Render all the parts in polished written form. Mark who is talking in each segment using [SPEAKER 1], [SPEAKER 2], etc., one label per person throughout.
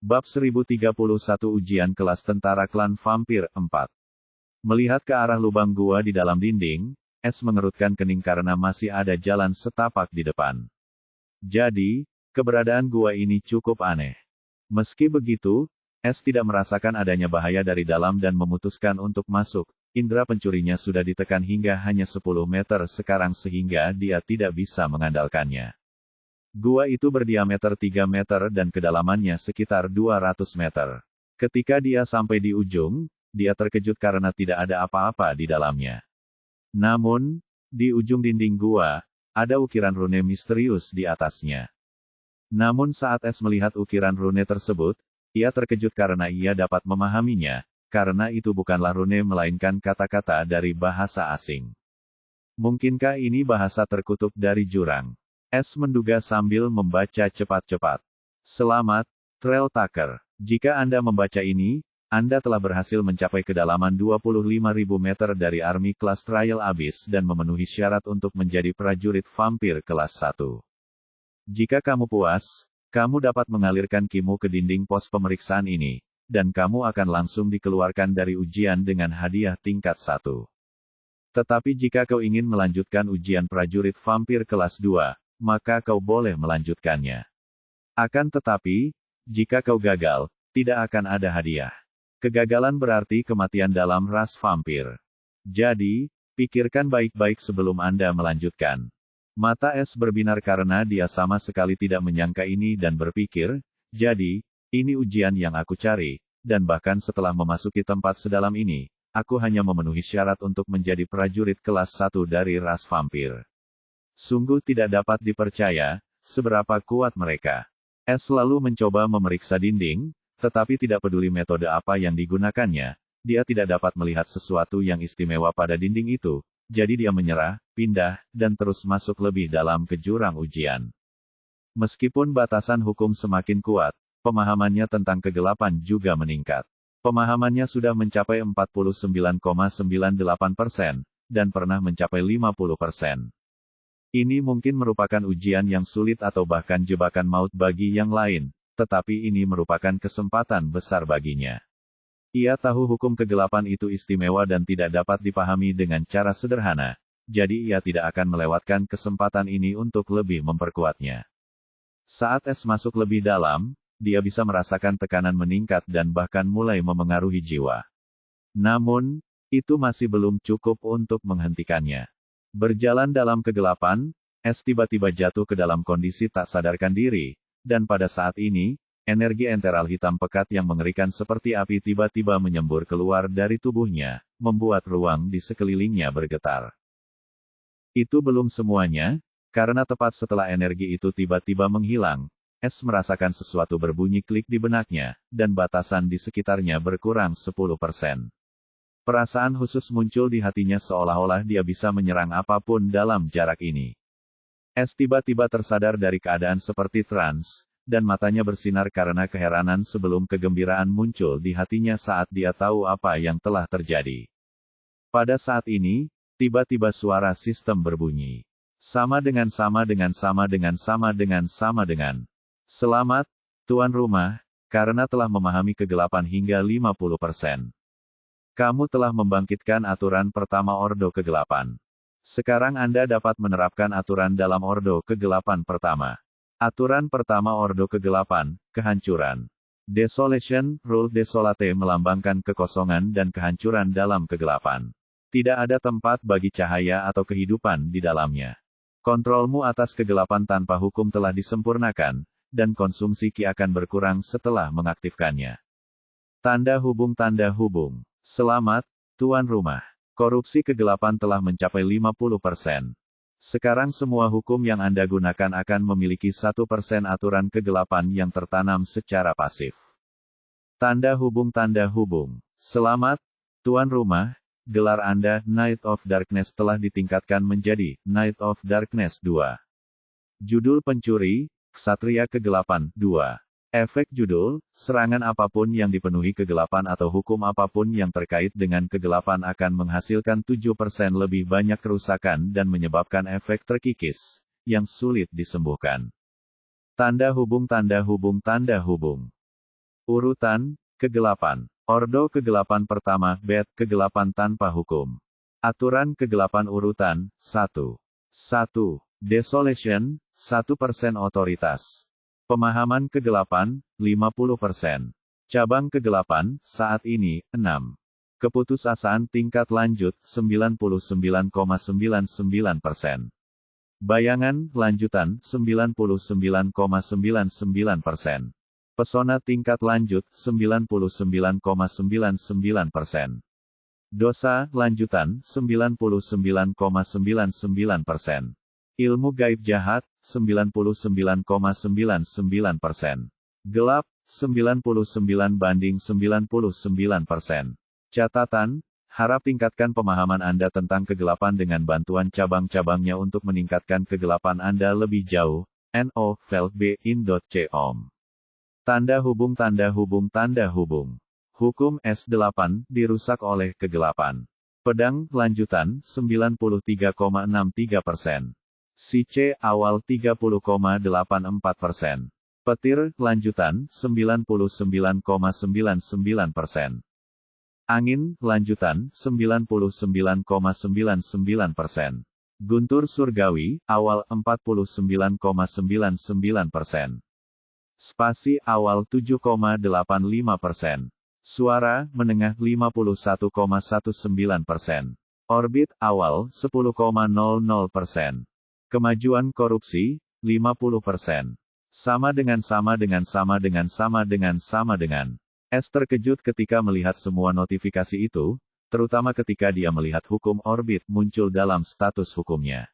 [SPEAKER 1] Bab 1031 Ujian Kelas Tentara Klan Vampir 4. Melihat ke arah lubang gua di dalam dinding, Es mengerutkan kening karena masih ada jalan setapak di depan. Jadi, keberadaan gua ini cukup aneh. Meski begitu, Es tidak merasakan adanya bahaya dari dalam dan memutuskan untuk masuk. Indra pencurinya sudah ditekan hingga hanya 10 meter sekarang sehingga dia tidak bisa mengandalkannya. Gua itu berdiameter 3 meter dan kedalamannya sekitar 200 meter. Ketika dia sampai di ujung, dia terkejut karena tidak ada apa-apa di dalamnya. Namun, di ujung dinding gua, ada ukiran rune misterius di atasnya. Namun saat Es melihat ukiran rune tersebut, ia terkejut karena ia dapat memahaminya, karena itu bukanlah rune melainkan kata-kata dari bahasa asing. Mungkinkah ini bahasa terkutuk dari jurang? Es menduga sambil membaca cepat-cepat. Selamat, Trail Tucker. Jika Anda membaca ini, Anda telah berhasil mencapai kedalaman 25.000 meter dari Army Class Trial Abyss dan memenuhi syarat untuk menjadi prajurit vampir kelas 1. Jika kamu puas, kamu dapat mengalirkan kimu ke dinding pos pemeriksaan ini, dan kamu akan langsung dikeluarkan dari ujian dengan hadiah tingkat 1. Tetapi jika kau ingin melanjutkan ujian prajurit vampir kelas 2, maka kau boleh melanjutkannya. Akan tetapi, jika kau gagal, tidak akan ada hadiah. Kegagalan berarti kematian dalam ras vampir. Jadi, pikirkan baik-baik sebelum Anda melanjutkan. Mata Es berbinar karena dia sama sekali tidak menyangka ini dan berpikir, jadi, ini ujian yang aku cari, dan bahkan setelah memasuki tempat sedalam ini, aku hanya memenuhi syarat untuk menjadi prajurit kelas 1 dari ras vampir. Sungguh tidak dapat dipercaya, seberapa kuat mereka. Es lalu mencoba memeriksa dinding, tetapi tidak peduli metode apa yang digunakannya, dia tidak dapat melihat sesuatu yang istimewa pada dinding itu, jadi dia menyerah, pindah, dan terus masuk lebih dalam ke jurang ujian. Meskipun batasan hukum semakin kuat, pemahamannya tentang kegelapan juga meningkat. Pemahamannya sudah mencapai 49,98%, dan pernah mencapai 50%. Ini mungkin merupakan ujian yang sulit atau bahkan jebakan maut bagi yang lain, tetapi ini merupakan kesempatan besar baginya. Ia tahu hukum kegelapan itu istimewa dan tidak dapat dipahami dengan cara sederhana, jadi ia tidak akan melewatkan kesempatan ini untuk lebih memperkuatnya. Saat Es masuk lebih dalam, dia bisa merasakan tekanan meningkat dan bahkan mulai memengaruhi jiwa. Namun, itu masih belum cukup untuk menghentikannya. Berjalan dalam kegelapan, Es tiba-tiba jatuh ke dalam kondisi tak sadarkan diri, dan pada saat ini, energi enteral hitam pekat yang mengerikan seperti api tiba-tiba menyembur keluar dari tubuhnya, membuat ruang di sekelilingnya bergetar. Itu belum semuanya, karena tepat setelah energi itu tiba-tiba menghilang, Es merasakan sesuatu berbunyi klik di benaknya, dan batasan di sekitarnya berkurang 10%. Perasaan khusus muncul di hatinya seolah-olah dia bisa menyerang apapun dalam jarak ini. Es tiba-tiba tersadar dari keadaan seperti trans, dan matanya bersinar karena keheranan sebelum kegembiraan muncul di hatinya saat dia tahu apa yang telah terjadi. Pada saat ini, tiba-tiba suara sistem berbunyi. Sama dengan. Selamat, tuan rumah, karena telah memahami kegelapan hingga 50%. Kamu telah membangkitkan aturan pertama Ordo Kegelapan. Sekarang Anda dapat menerapkan aturan dalam Ordo Kegelapan pertama. Aturan pertama Ordo Kegelapan, kehancuran. Desolation, Rule Desolate melambangkan kekosongan dan kehancuran dalam kegelapan. Tidak ada tempat bagi cahaya atau kehidupan di dalamnya. Kontrolmu atas kegelapan tanpa hukum telah disempurnakan, dan konsumsi Ki akan berkurang setelah mengaktifkannya. Tanda hubung. Selamat, tuan rumah. Korupsi kegelapan telah mencapai 50%. Sekarang semua hukum yang Anda gunakan akan memiliki 1% aturan kegelapan yang tertanam secara pasif. Tanda hubung. Selamat, tuan rumah. Gelar Anda, Knight of Darkness telah ditingkatkan menjadi Knight of Darkness 2. Judul pencuri, Ksatria Kegelapan 2. Efek judul, serangan apapun yang dipenuhi kegelapan atau hukum apapun yang terkait dengan kegelapan akan menghasilkan 7% lebih banyak kerusakan dan menyebabkan efek terkikis, yang sulit disembuhkan. Tanda hubung. Urutan, kegelapan. Ordo kegelapan pertama, bed, kegelapan tanpa hukum. Aturan kegelapan urutan, 1. 1. Desolation, 1% otoritas. Pemahaman kegelapan, 50%. Cabang kegelapan, saat ini, 6. Keputusasaan tingkat lanjut, 99,99%. Bayangan, lanjutan, 99,99%. Pesona tingkat lanjut, 99,99%. Dosa, lanjutan, 99,99%. Ilmu gaib jahat, 99,99%. Gelap, 99/99%. Catatan, harap tingkatkan pemahaman Anda tentang kegelapan dengan bantuan cabang-cabangnya untuk meningkatkan kegelapan Anda lebih jauh. No, velb.in.com. Tanda hubung tanda hubung tanda hubung. Hukum S8, dirusak oleh kegelapan. Pedang, lanjutan, 93,63%. C awal 30,84%. Petir, lanjutan, 99,99%. Angin, lanjutan, 99,99%. Guntur surgawi, awal 49,99%. Spasi, awal 7,85%. Suara, menengah 51,19%. Orbit, awal 10,00%. Kemajuan korupsi, 50%. Sama dengan. S terkejut ketika melihat semua notifikasi itu, terutama ketika dia melihat hukum orbit muncul dalam status hukumnya.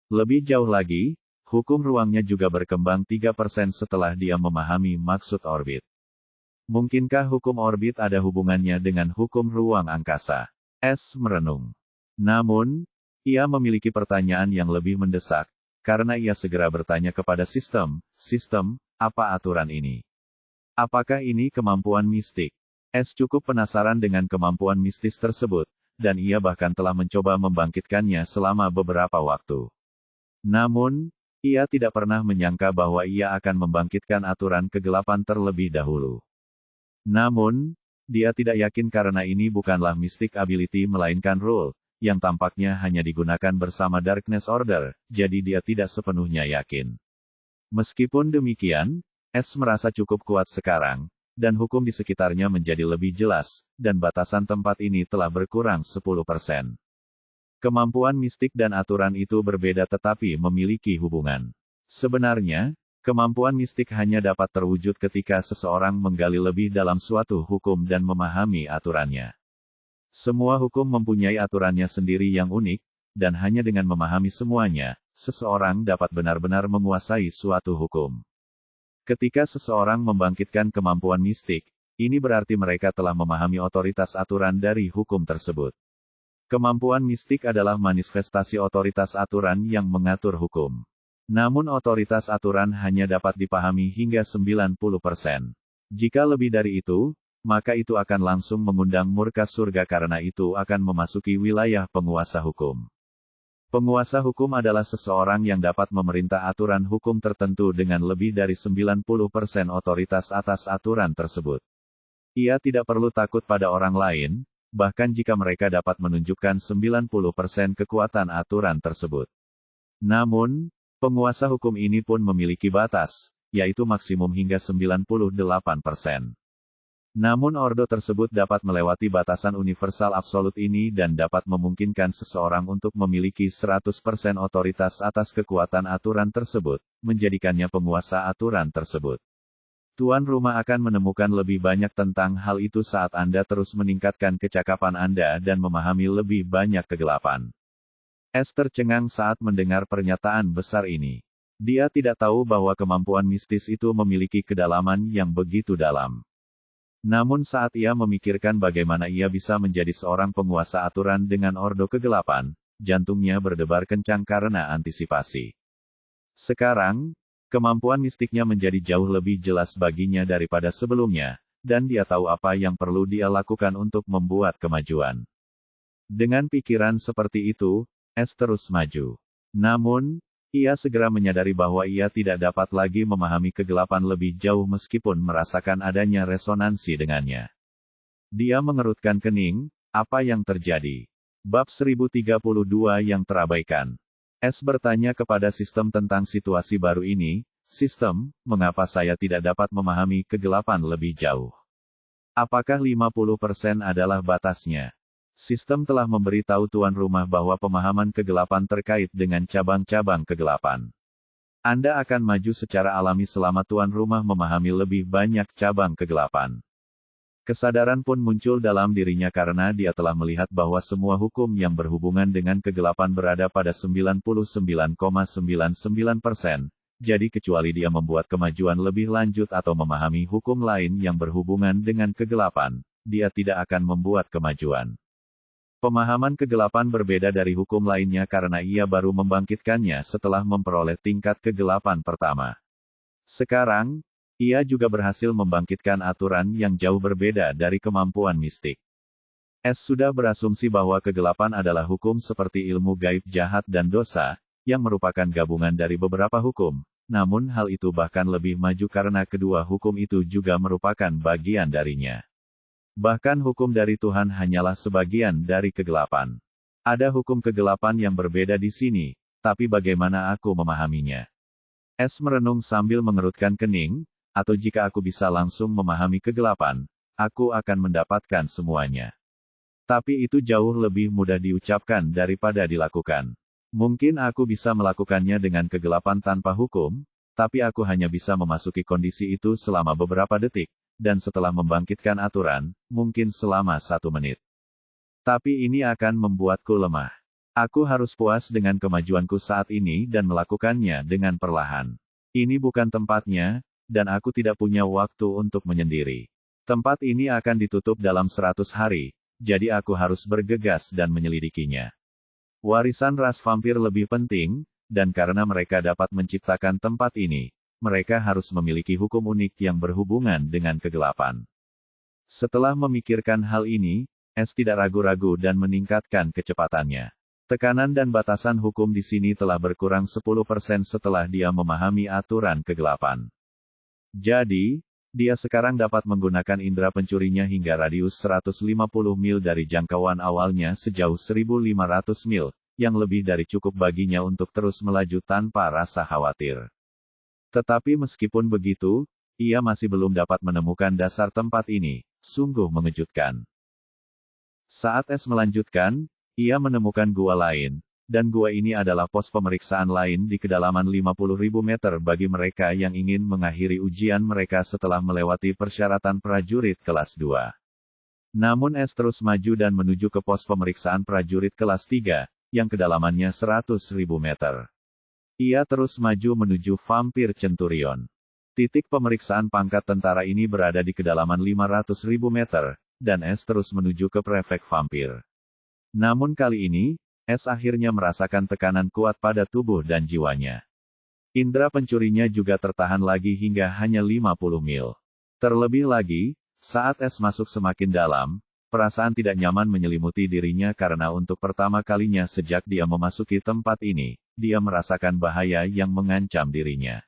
[SPEAKER 1] Lebih jauh lagi, hukum ruangnya juga berkembang 3% setelah dia memahami maksud orbit. Mungkinkah hukum orbit ada hubungannya dengan hukum ruang angkasa? S merenung. Namun, ia memiliki pertanyaan yang lebih mendesak, karena ia segera bertanya kepada sistem, apa aturan ini? Apakah ini kemampuan mistik? S cukup penasaran dengan kemampuan mistis tersebut, dan ia bahkan telah mencoba membangkitkannya selama beberapa waktu. Namun, ia tidak pernah menyangka bahwa ia akan membangkitkan aturan kegelapan terlebih dahulu. Namun, dia tidak yakin karena ini bukanlah mystic ability melainkan rule, yang tampaknya hanya digunakan bersama Darkness Order, jadi dia tidak sepenuhnya yakin. Meskipun demikian, S merasa cukup kuat sekarang, dan hukum di sekitarnya menjadi lebih jelas, dan batasan tempat ini telah berkurang 10%. Kemampuan mistik dan aturan itu berbeda tetapi memiliki hubungan. Sebenarnya, kemampuan mistik hanya dapat terwujud ketika seseorang menggali lebih dalam suatu hukum dan memahami aturannya. Semua hukum mempunyai aturannya sendiri yang unik, dan hanya dengan memahami semuanya, seseorang dapat benar-benar menguasai suatu hukum. Ketika seseorang membangkitkan kemampuan mistik, ini berarti mereka telah memahami otoritas aturan dari hukum tersebut. Kemampuan mistik adalah manifestasi otoritas aturan yang mengatur hukum. Namun otoritas aturan hanya dapat dipahami hingga 90%. Jika lebih dari itu, maka itu akan langsung mengundang murka surga karena itu akan memasuki wilayah penguasa hukum. Penguasa hukum adalah seseorang yang dapat memerintah aturan hukum tertentu dengan lebih dari 90% otoritas atas aturan tersebut. Ia tidak perlu takut pada orang lain, bahkan jika mereka dapat menunjukkan 90% kekuatan aturan tersebut. Namun, penguasa hukum ini pun memiliki batas, yaitu maksimum hingga 98%. Namun ordo tersebut dapat melewati batasan universal absolut ini dan dapat memungkinkan seseorang untuk memiliki 100% otoritas atas kekuatan aturan tersebut, menjadikannya penguasa aturan tersebut. Tuan rumah akan menemukan lebih banyak tentang hal itu saat Anda terus meningkatkan kecakapan Anda dan memahami lebih banyak kegelapan. S tercengang saat mendengar pernyataan besar ini. Dia tidak tahu bahwa kemampuan mistis itu memiliki kedalaman yang begitu dalam. Namun saat ia memikirkan bagaimana ia bisa menjadi seorang penguasa aturan dengan ordo kegelapan, jantungnya berdebar kencang karena antisipasi. Sekarang, kemampuan mistiknya menjadi jauh lebih jelas baginya daripada sebelumnya, dan dia tahu apa yang perlu dia lakukan untuk membuat kemajuan. Dengan pikiran seperti itu, S terus maju. Namun, Ia segera menyadari bahwa ia tidak dapat lagi memahami kegelapan lebih jauh meskipun merasakan adanya resonansi dengannya. Dia mengerutkan kening, apa yang terjadi? Bab 1032 yang terabaikan. S bertanya kepada sistem tentang situasi baru ini, sistem, mengapa saya tidak dapat memahami kegelapan lebih jauh? Apakah 50% adalah batasnya? Sistem telah memberitahu tuan rumah bahwa pemahaman kegelapan terkait dengan cabang-cabang kegelapan. Anda akan maju secara alami selama tuan rumah memahami lebih banyak cabang kegelapan. Kesadaran pun muncul dalam dirinya karena dia telah melihat bahwa semua hukum yang berhubungan dengan kegelapan berada pada 99,99%, jadi kecuali dia membuat kemajuan lebih lanjut atau memahami hukum lain yang berhubungan dengan kegelapan, dia tidak akan membuat kemajuan. Pemahaman kegelapan berbeda dari hukum lainnya karena ia baru membangkitkannya setelah memperoleh tingkat kegelapan pertama. Sekarang, ia juga berhasil membangkitkan aturan yang jauh berbeda dari kemampuan mistik. S sudah berasumsi bahwa kegelapan adalah hukum seperti ilmu gaib jahat dan dosa, yang merupakan gabungan dari beberapa hukum, namun hal itu bahkan lebih maju karena kedua hukum itu juga merupakan bagian darinya. Bahkan hukum dari Tuhan hanyalah sebagian dari kegelapan. Ada hukum kegelapan yang berbeda di sini, tapi bagaimana aku memahaminya? S merenung sambil mengerutkan kening, atau jika aku bisa langsung memahami kegelapan, aku akan mendapatkan semuanya. Tapi itu jauh lebih mudah diucapkan daripada dilakukan. Mungkin aku bisa melakukannya dengan kegelapan tanpa hukum, tapi aku hanya bisa memasuki kondisi itu selama beberapa detik. Dan setelah membangkitkan aturan, mungkin selama 1 menit. Tapi ini akan membuatku lemah. Aku harus puas dengan kemajuanku saat ini dan melakukannya dengan perlahan. Ini bukan tempatnya, dan aku tidak punya waktu untuk menyendiri. Tempat ini akan ditutup dalam 100 hari, jadi aku harus bergegas dan menyelidikinya. Warisan ras vampir lebih penting, dan karena mereka dapat menciptakan tempat ini, mereka harus memiliki hukum unik yang berhubungan dengan kegelapan. Setelah memikirkan hal ini, S tidak ragu-ragu dan meningkatkan kecepatannya. Tekanan dan batasan hukum di sini telah berkurang 10% setelah dia memahami aturan kegelapan. Jadi, dia sekarang dapat menggunakan indera pencurinya hingga radius 150 mil dari jangkauan awalnya sejauh 1.500 mil, yang lebih dari cukup baginya untuk terus melaju tanpa rasa khawatir. Tetapi meskipun begitu, ia masih belum dapat menemukan dasar tempat ini, sungguh mengejutkan. Saat S melanjutkan, ia menemukan gua lain, dan gua ini adalah pos pemeriksaan lain di kedalaman 50.000 meter bagi mereka yang ingin mengakhiri ujian mereka setelah melewati persyaratan prajurit kelas 2. Namun S terus maju dan menuju ke pos pemeriksaan prajurit kelas 3, yang kedalamannya 100.000 meter. Ia terus maju menuju Vampir Centurion. Titik pemeriksaan pangkat tentara ini berada di kedalaman 500.000 meter, dan S terus menuju ke Prefek Vampir. Namun kali ini, S akhirnya merasakan tekanan kuat pada tubuh dan jiwanya. Indera pencurinya juga tertahan lagi hingga hanya 50 mil. Terlebih lagi, saat S masuk semakin dalam, perasaan tidak nyaman menyelimuti dirinya karena untuk pertama kalinya sejak dia memasuki tempat ini, dia merasakan bahaya yang mengancam dirinya.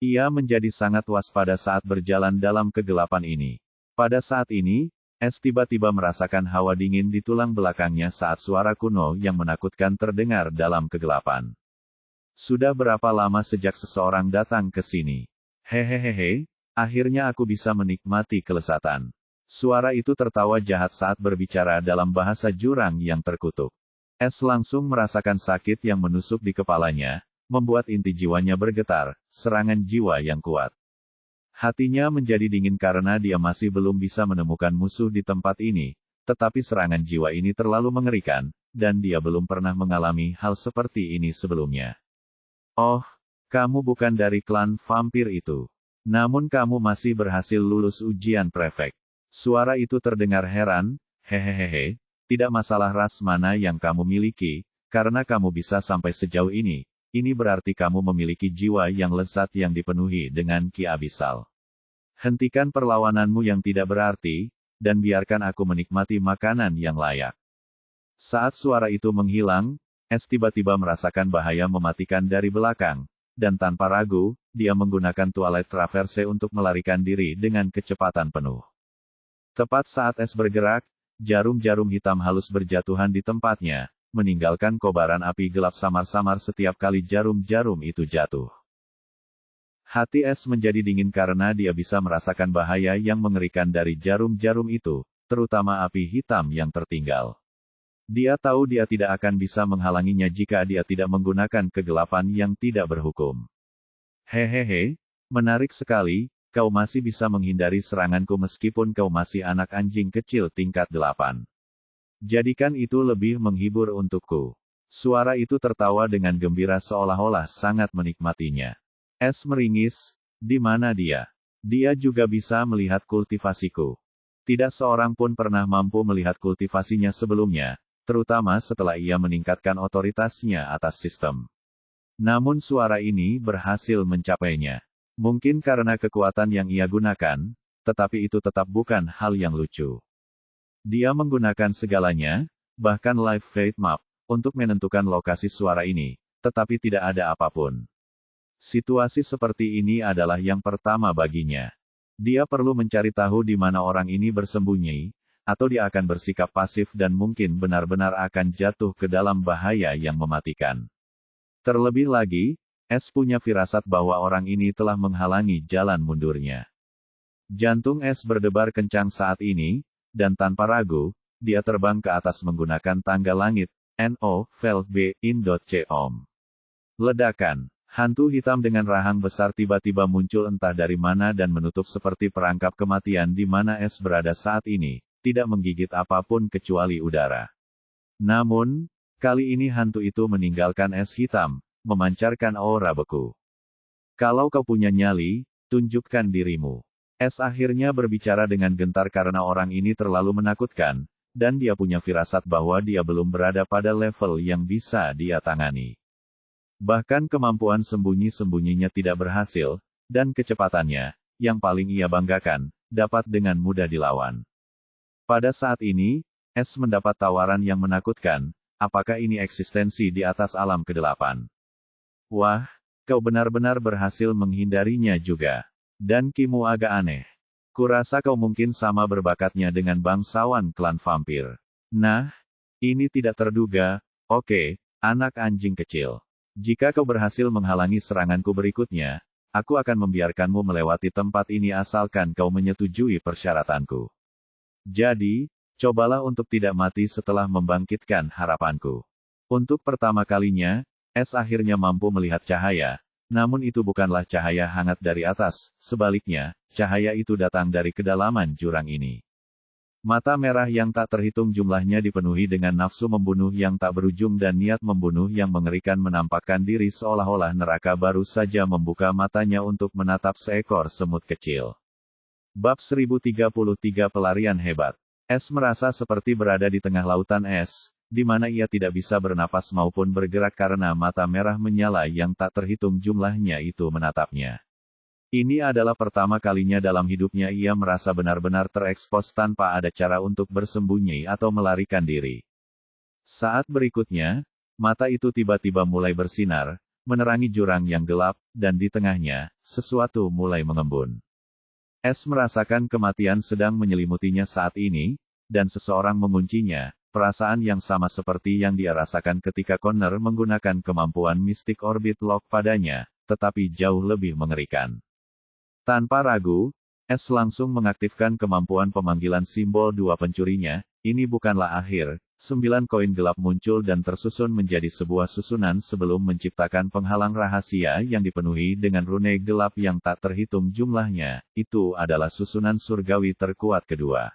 [SPEAKER 1] Ia menjadi sangat waspada saat berjalan dalam kegelapan ini. Pada saat ini, S tiba-tiba merasakan hawa dingin di tulang belakangnya saat suara kuno yang menakutkan terdengar dalam kegelapan. Sudah berapa lama sejak seseorang datang ke sini? Hehehehe, akhirnya aku bisa menikmati kelezatan. Suara itu tertawa jahat saat berbicara dalam bahasa jurang yang terkutuk. S langsung merasakan sakit yang menusuk di kepalanya, membuat inti jiwanya bergetar, serangan jiwa yang kuat. Hatinya menjadi dingin karena dia masih belum bisa menemukan musuh di tempat ini, tetapi serangan jiwa ini terlalu mengerikan, dan dia belum pernah mengalami hal seperti ini sebelumnya. Oh, kamu bukan dari klan vampir itu. Namun kamu masih berhasil lulus ujian prefek. Suara itu terdengar heran, hehehehe. Tidak masalah ras mana yang kamu miliki, karena kamu bisa sampai sejauh ini berarti kamu memiliki jiwa yang lezat yang dipenuhi dengan ki abisal. Hentikan perlawananmu yang tidak berarti, dan biarkan aku menikmati makanan yang layak. Saat suara itu menghilang, S tiba-tiba merasakan bahaya mematikan dari belakang, dan tanpa ragu, dia menggunakan toilet traverse untuk melarikan diri dengan kecepatan penuh. Tepat saat S bergerak, jarum-jarum hitam halus berjatuhan di tempatnya, meninggalkan kobaran api gelap samar-samar setiap kali jarum-jarum itu jatuh. Hati S menjadi dingin karena dia bisa merasakan bahaya yang mengerikan dari jarum-jarum itu, terutama api hitam yang tertinggal. Dia tahu dia tidak akan bisa menghalanginya jika dia tidak menggunakan kegelapan yang tidak berhukum. Hehehe, menarik sekali, kau masih bisa menghindari seranganku meskipun kau masih anak anjing kecil tingkat 8. Jadikan itu lebih menghibur untukku. Suara itu tertawa dengan gembira seolah-olah sangat menikmatinya. S meringis, di mana dia? Dia juga bisa melihat kultivasiku. Tidak seorang pun pernah mampu melihat kultivasinya sebelumnya, terutama setelah ia meningkatkan otoritasnya atas sistem. Namun suara ini berhasil mencapainya. Mungkin karena kekuatan yang ia gunakan, tetapi itu tetap bukan hal yang lucu. Dia menggunakan segalanya, bahkan live fate map, untuk menentukan lokasi suara ini, tetapi tidak ada apapun. Situasi seperti ini adalah yang pertama baginya. Dia perlu mencari tahu di mana orang ini bersembunyi, atau dia akan bersikap pasif dan mungkin benar-benar akan jatuh ke dalam bahaya yang mematikan. Terlebih lagi, S punya firasat bahwa orang ini telah menghalangi jalan mundurnya. Jantung S berdebar kencang saat ini, dan tanpa ragu, dia terbang ke atas menggunakan tangga langit, NO-VEL-B-IN.com. Ledakan. Hantu hitam dengan rahang besar tiba-tiba muncul entah dari mana dan menutup seperti perangkap kematian di mana S berada saat ini, tidak menggigit apapun kecuali udara. Namun, kali ini hantu itu meninggalkan S hitam, memancarkan aura beku. Kalau kau punya nyali, tunjukkan dirimu. S akhirnya berbicara dengan gentar karena orang ini terlalu menakutkan, dan dia punya firasat bahwa dia belum berada pada level yang bisa dia tangani. Bahkan kemampuan sembunyi-sembunyinya tidak berhasil, dan kecepatannya, yang paling ia banggakan, dapat dengan mudah dilawan. Pada saat ini, S mendapat tawaran yang menakutkan, apakah ini eksistensi di atas alam ke-8? Wah, kau benar-benar berhasil menghindarinya juga. Dan Kimu agak aneh. Kurasa kau mungkin sama berbakatnya dengan bangsawan klan vampir. Nah, ini tidak terduga, oke, anak anjing kecil. Jika kau berhasil menghalangi seranganku berikutnya, aku akan membiarkanmu melewati tempat ini asalkan kau menyetujui persyaratanku. Jadi, cobalah untuk tidak mati setelah membangkitkan harapanku. Untuk pertama kalinya, S akhirnya mampu melihat cahaya, namun itu bukanlah cahaya hangat dari atas, sebaliknya, cahaya itu datang dari kedalaman jurang ini. Mata merah yang tak terhitung jumlahnya dipenuhi dengan nafsu membunuh yang tak berujung dan niat membunuh yang mengerikan menampakkan diri seolah-olah neraka baru saja membuka matanya untuk menatap seekor semut kecil. Bab 1033 Pelarian Hebat. S merasa seperti berada di tengah lautan es, di mana ia tidak bisa bernapas maupun bergerak karena mata merah menyala yang tak terhitung jumlahnya itu menatapnya. Ini adalah pertama kalinya dalam hidupnya ia merasa benar-benar terekspos tanpa ada cara untuk bersembunyi atau melarikan diri. Saat berikutnya, mata itu tiba-tiba mulai bersinar, menerangi jurang yang gelap, dan di tengahnya, sesuatu mulai mengembun. S merasakan kematian sedang menyelimutinya saat ini, dan seseorang menguncinya, perasaan yang sama seperti yang dia rasakan ketika Connor menggunakan kemampuan Mystic Orbit Lock padanya, tetapi jauh lebih mengerikan. Tanpa ragu, S langsung mengaktifkan kemampuan pemanggilan simbol dua pencurinya. Ini bukanlah akhir, 9 koin gelap muncul dan tersusun menjadi sebuah susunan sebelum menciptakan penghalang rahasia yang dipenuhi dengan rune gelap yang tak terhitung jumlahnya. Itu adalah susunan surgawi terkuat kedua.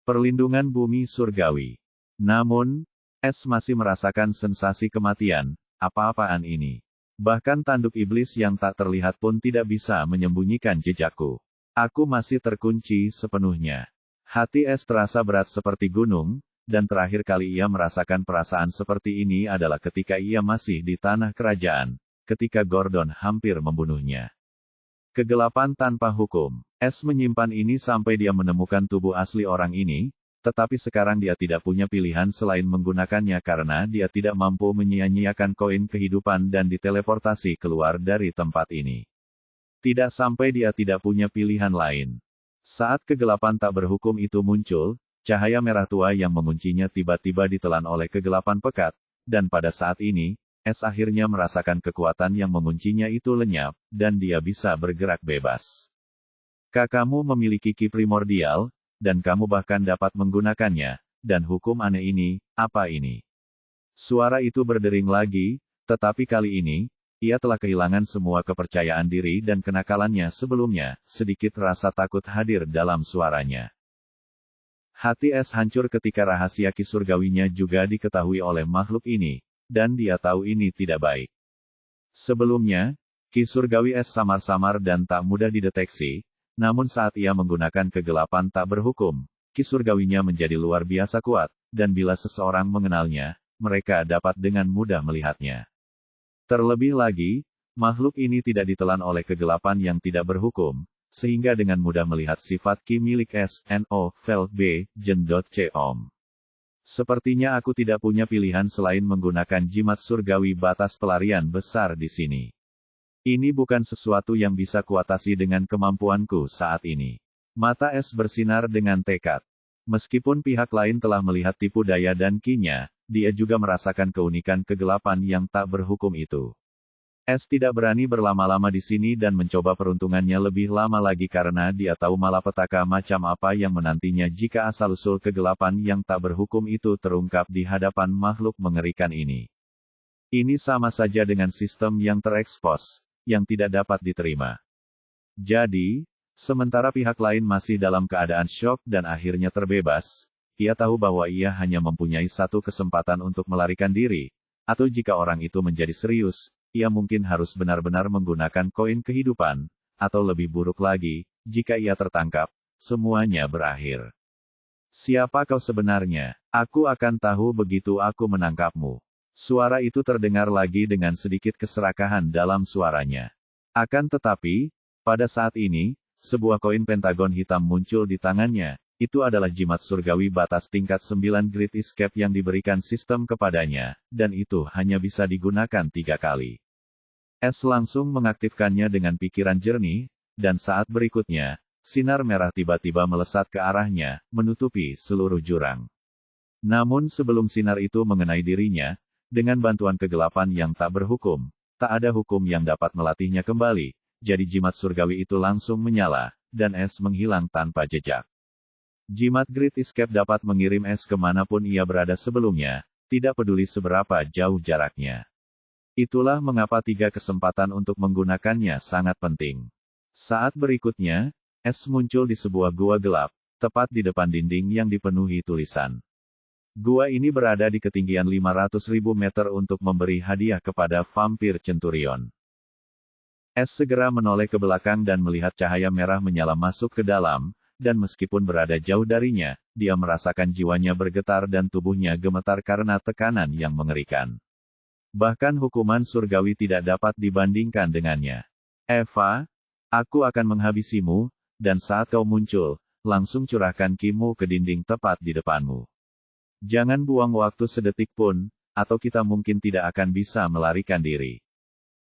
[SPEAKER 1] Perlindungan bumi surgawi. Namun, S masih merasakan sensasi kematian. Apa-apaan ini? Bahkan tanduk iblis yang tak terlihat pun tidak bisa menyembunyikan jejakku. Aku masih terkunci sepenuhnya. Hati S terasa berat seperti gunung, dan terakhir kali ia merasakan perasaan seperti ini adalah ketika ia masih di tanah kerajaan, ketika Gordon hampir membunuhnya. Kegelapan tanpa hukum. S menyimpan ini sampai dia menemukan tubuh asli orang ini, tetapi sekarang dia tidak punya pilihan selain menggunakannya karena dia tidak mampu menyia-nyiakan koin kehidupan dan diteleportasi keluar dari tempat ini. Tidak sampai dia tidak punya pilihan lain. Saat kegelapan tak berhukum itu muncul, cahaya merah tua yang menguncinya tiba-tiba ditelan oleh kegelapan pekat, dan pada saat ini, Es akhirnya merasakan kekuatan yang menguncinya itu lenyap, dan dia bisa bergerak bebas. Kamu memiliki ki primordial, dan kamu bahkan dapat menggunakannya, dan hukum aneh ini, apa ini? Suara itu berdering lagi, tetapi kali ini, ia telah kehilangan semua kepercayaan diri dan kenakalannya sebelumnya, sedikit rasa takut hadir dalam suaranya. Hati Es hancur ketika rahasia ki surgawinya juga diketahui oleh makhluk ini, dan dia tahu ini tidak baik. Sebelumnya, ki surgawi Es samar-samar dan tak mudah dideteksi, namun saat ia menggunakan kegelapan tak berhukum, ki surgawinya menjadi luar biasa kuat, dan bila seseorang mengenalnya, mereka dapat dengan mudah melihatnya. Terlebih lagi, makhluk ini tidak ditelan oleh kegelapan yang tidak berhukum, sehingga dengan mudah melihat sifat ki milik S.N.O. Vel B. Jen.com. Sepertinya aku tidak punya pilihan selain menggunakan jimat surgawi batas pelarian besar di sini. Ini bukan sesuatu yang bisa kuatasi dengan kemampuanku saat ini. Mata Es bersinar dengan tekad. Meskipun pihak lain telah melihat tipu daya dan ki-nya, dia juga merasakan keunikan kegelapan yang tak berhukum itu. Es tidak berani berlama-lama di sini dan mencoba peruntungannya lebih lama lagi karena dia tahu malapetaka macam apa yang menantinya jika asal-usul kegelapan yang tak berhukum itu terungkap di hadapan makhluk mengerikan ini. Ini sama saja dengan sistem yang terekspos, yang tidak dapat diterima. Jadi, sementara pihak lain masih dalam keadaan syok dan akhirnya terbebas, ia tahu bahwa ia hanya mempunyai satu kesempatan untuk melarikan diri, atau jika orang itu menjadi serius, ia mungkin harus benar-benar menggunakan koin kehidupan, atau lebih buruk lagi, jika ia tertangkap, semuanya berakhir. Siapa kau sebenarnya? Aku akan tahu begitu aku menangkapmu. Suara itu terdengar lagi dengan sedikit keserakahan dalam suaranya. Akan tetapi, pada saat ini, sebuah koin pentagon hitam muncul di tangannya. Itu adalah jimat surgawi batas tingkat 9 Great Escape yang diberikan sistem kepadanya, dan itu hanya bisa digunakan 3 kali. Es langsung mengaktifkannya dengan pikiran jernih, dan saat berikutnya, sinar merah tiba-tiba melesat ke arahnya, menutupi seluruh jurang. Namun sebelum sinar itu mengenai dirinya, dengan bantuan kegelapan yang tak berhukum, tak ada hukum yang dapat melatihnya kembali, jadi jimat surgawi itu langsung menyala, dan Es menghilang tanpa jejak. Jimat Great Escape dapat mengirim Es kemanapun ia berada sebelumnya, tidak peduli seberapa jauh jaraknya. Itulah mengapa 3 kesempatan untuk menggunakannya sangat penting. Saat berikutnya, Es muncul di sebuah gua gelap, tepat di depan dinding yang dipenuhi tulisan. Gua ini berada di ketinggian 500.000 meter untuk memberi hadiah kepada vampir Centurion. Es segera menoleh ke belakang dan melihat cahaya merah menyala masuk ke dalam, dan meskipun berada jauh darinya, dia merasakan jiwanya bergetar dan tubuhnya gemetar karena tekanan yang mengerikan. Bahkan hukuman surgawi tidak dapat dibandingkan dengannya. Eva, aku akan menghabisimu, dan saat kau muncul, langsung curahkan ki-mu ke dinding tepat di depanmu. Jangan buang waktu sedetik pun, atau kita mungkin tidak akan bisa melarikan diri.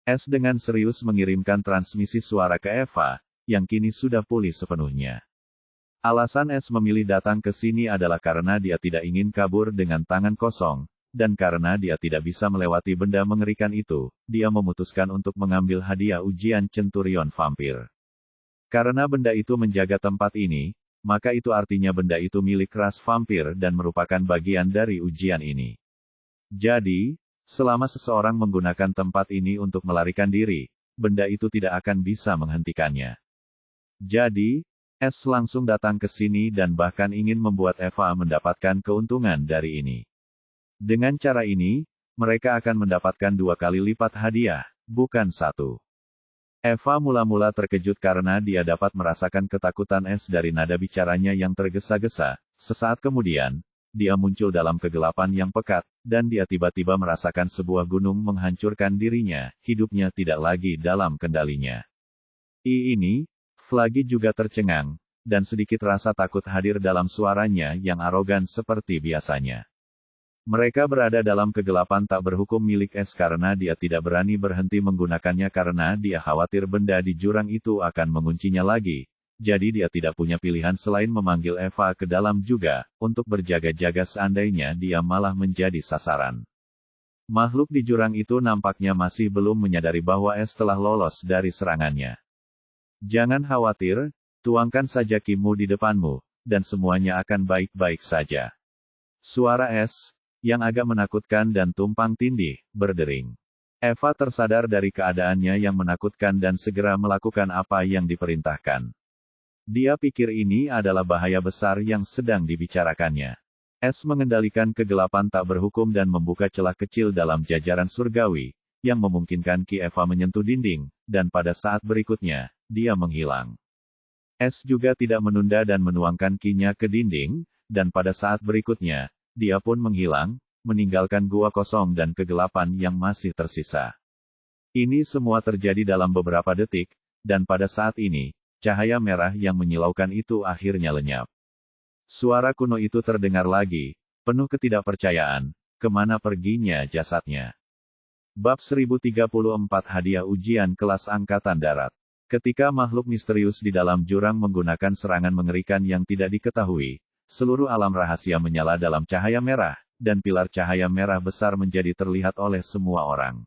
[SPEAKER 1] Es dengan serius mengirimkan transmisi suara ke Eva, yang kini sudah pulih sepenuhnya. Alasan Es memilih datang ke sini adalah karena dia tidak ingin kabur dengan tangan kosong, dan karena dia tidak bisa melewati benda mengerikan itu, dia memutuskan untuk mengambil hadiah ujian Centurion Vampir. Karena benda itu menjaga tempat ini, maka itu artinya benda itu milik ras vampir dan merupakan bagian dari ujian ini. Jadi, selama seseorang menggunakan tempat ini untuk melarikan diri, benda itu tidak akan bisa menghentikannya. Jadi, Es langsung datang ke sini dan bahkan ingin membuat Eva mendapatkan keuntungan dari ini. Dengan cara ini, mereka akan mendapatkan 2 kali lipat hadiah, bukan 1. Eva mula-mula terkejut karena dia dapat merasakan ketakutan Es dari nada bicaranya yang tergesa-gesa. Sesaat kemudian, dia muncul dalam kegelapan yang pekat, dan dia tiba-tiba merasakan sebuah gunung menghancurkan dirinya, hidupnya tidak lagi dalam kendalinya. Ini, Flagi juga tercengang, dan sedikit rasa takut hadir dalam suaranya yang arogan seperti biasanya. Mereka berada dalam kegelapan tak berhukum milik Es karena dia tidak berani berhenti menggunakannya karena dia khawatir benda di jurang itu akan menguncinya lagi. Jadi dia tidak punya pilihan selain memanggil Eva ke dalam juga, untuk berjaga-jaga seandainya dia malah menjadi sasaran. Makhluk di jurang itu nampaknya masih belum menyadari bahwa Es telah lolos dari serangannya. Jangan khawatir, tuangkan saja kimu di depanmu, dan semuanya akan baik-baik saja. Suara Es, yang agak menakutkan dan tumpang tindih, berdering. Eva tersadar dari keadaannya yang menakutkan dan segera melakukan apa yang diperintahkan. Dia pikir ini adalah bahaya besar yang sedang dibicarakannya. Es mengendalikan kegelapan tak berhukum dan membuka celah kecil dalam jajaran surgawi, yang memungkinkan Ki Eva menyentuh dinding, dan pada saat berikutnya, dia menghilang. Es juga tidak menunda dan menuangkan Ki-nya ke dinding, dan pada saat berikutnya, dia pun menghilang, meninggalkan gua kosong dan kegelapan yang masih tersisa. Ini semua terjadi dalam beberapa detik, dan pada saat ini, cahaya merah yang menyilaukan itu akhirnya lenyap. Suara kuno itu terdengar lagi, penuh ketidakpercayaan, kemana perginya jasadnya. Bab 1034 Hadiah Ujian Kelas Angkatan Darat. Ketika makhluk misterius di dalam jurang menggunakan serangan mengerikan yang tidak diketahui, seluruh alam rahasia menyala dalam cahaya merah, dan pilar cahaya merah besar menjadi terlihat oleh semua orang.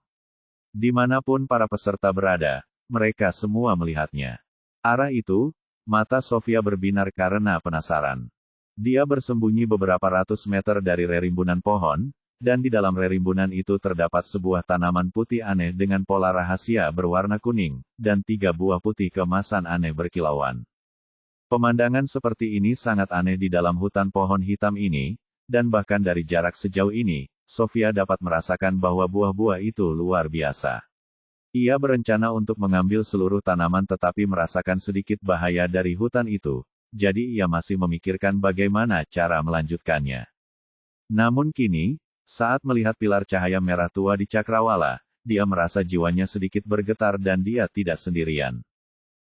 [SPEAKER 1] Dimanapun para peserta berada, mereka semua melihatnya. Arah itu, mata Sofia berbinar karena penasaran. Dia bersembunyi beberapa ratus meter dari rerimbunan pohon, dan di dalam rerimbunan itu terdapat sebuah tanaman putih aneh dengan pola rahasia berwarna kuning, dan 3 buah putih kemasan aneh berkilauan. Pemandangan seperti ini sangat aneh di dalam hutan pohon hitam ini, dan bahkan dari jarak sejauh ini, Sofia dapat merasakan bahwa buah-buah itu luar biasa. Ia berencana untuk mengambil seluruh tanaman tetapi merasakan sedikit bahaya dari hutan itu, jadi ia masih memikirkan bagaimana cara melanjutkannya. Namun kini, saat melihat pilar cahaya merah tua di cakrawala, dia merasa jiwanya sedikit bergetar dan dia tidak sendirian.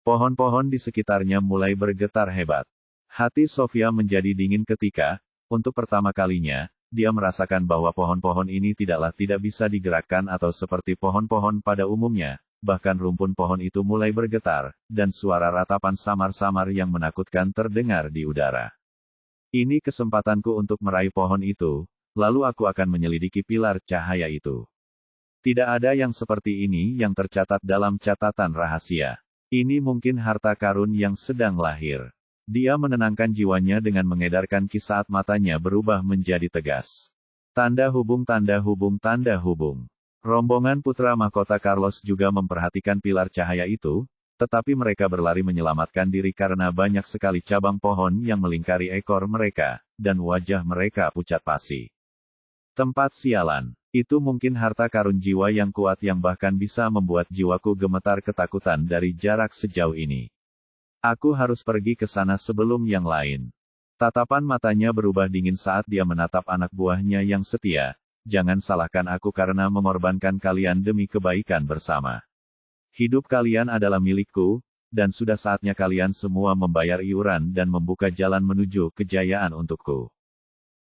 [SPEAKER 1] Pohon-pohon di sekitarnya mulai bergetar hebat. Hati Sofia menjadi dingin ketika, untuk pertama kalinya, dia merasakan bahwa pohon-pohon ini tidak bisa digerakkan atau seperti pohon-pohon pada umumnya, bahkan rumpun pohon itu mulai bergetar, dan suara ratapan samar-samar yang menakutkan terdengar di udara. Ini kesempatanku untuk meraih pohon itu, lalu aku akan menyelidiki pilar cahaya itu. Tidak ada yang seperti ini yang tercatat dalam catatan rahasia. Ini mungkin harta karun yang sedang lahir. Dia menenangkan jiwanya dengan mengedarkan Ki saat matanya berubah menjadi tegas. Tanda hubung, tanda hubung, tanda hubung. Rombongan putra mahkota Carlos juga memperhatikan pilar cahaya itu, tetapi mereka berlari menyelamatkan diri karena banyak sekali cabang pohon yang melingkari ekor mereka, dan wajah mereka pucat pasi. Tempat sialan. Itu mungkin harta karun jiwa yang kuat yang bahkan bisa membuat jiwaku gemetar ketakutan dari jarak sejauh ini. Aku harus pergi ke sana sebelum yang lain. Tatapan matanya berubah dingin saat dia menatap anak buahnya yang setia. Jangan salahkan aku karena mengorbankan kalian demi kebaikan bersama. Hidup kalian adalah milikku, dan sudah saatnya kalian semua membayar iuran dan membuka jalan menuju kejayaan untukku.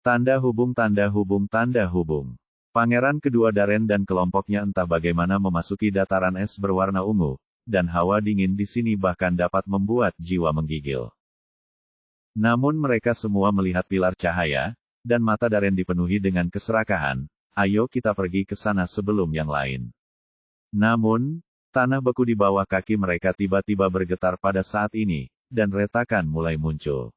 [SPEAKER 1] Tanda hubung, tanda hubung, tanda hubung. Pangeran kedua Daren dan kelompoknya entah bagaimana memasuki dataran es berwarna ungu, dan hawa dingin di sini bahkan dapat membuat jiwa menggigil. Namun mereka semua melihat pilar cahaya, dan mata Daren dipenuhi dengan keserakahan. Ayo kita pergi ke sana sebelum yang lain. Namun, tanah beku di bawah kaki mereka tiba-tiba bergetar pada saat ini, dan retakan mulai muncul.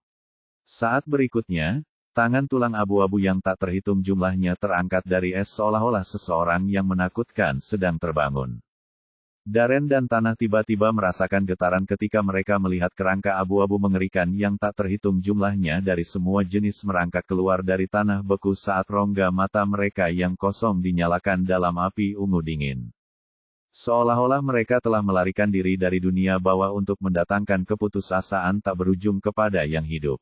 [SPEAKER 1] Saat berikutnya, tangan tulang abu-abu yang tak terhitung jumlahnya terangkat dari es seolah-olah seseorang yang menakutkan sedang terbangun. Daren dan tanah tiba-tiba merasakan getaran ketika mereka melihat kerangka abu-abu mengerikan yang tak terhitung jumlahnya dari semua jenis merangkak keluar dari tanah beku saat rongga mata mereka yang kosong dinyalakan dalam api ungu dingin. Seolah-olah mereka telah melarikan diri dari dunia bawah untuk mendatangkan keputusasaan tak berujung kepada yang hidup.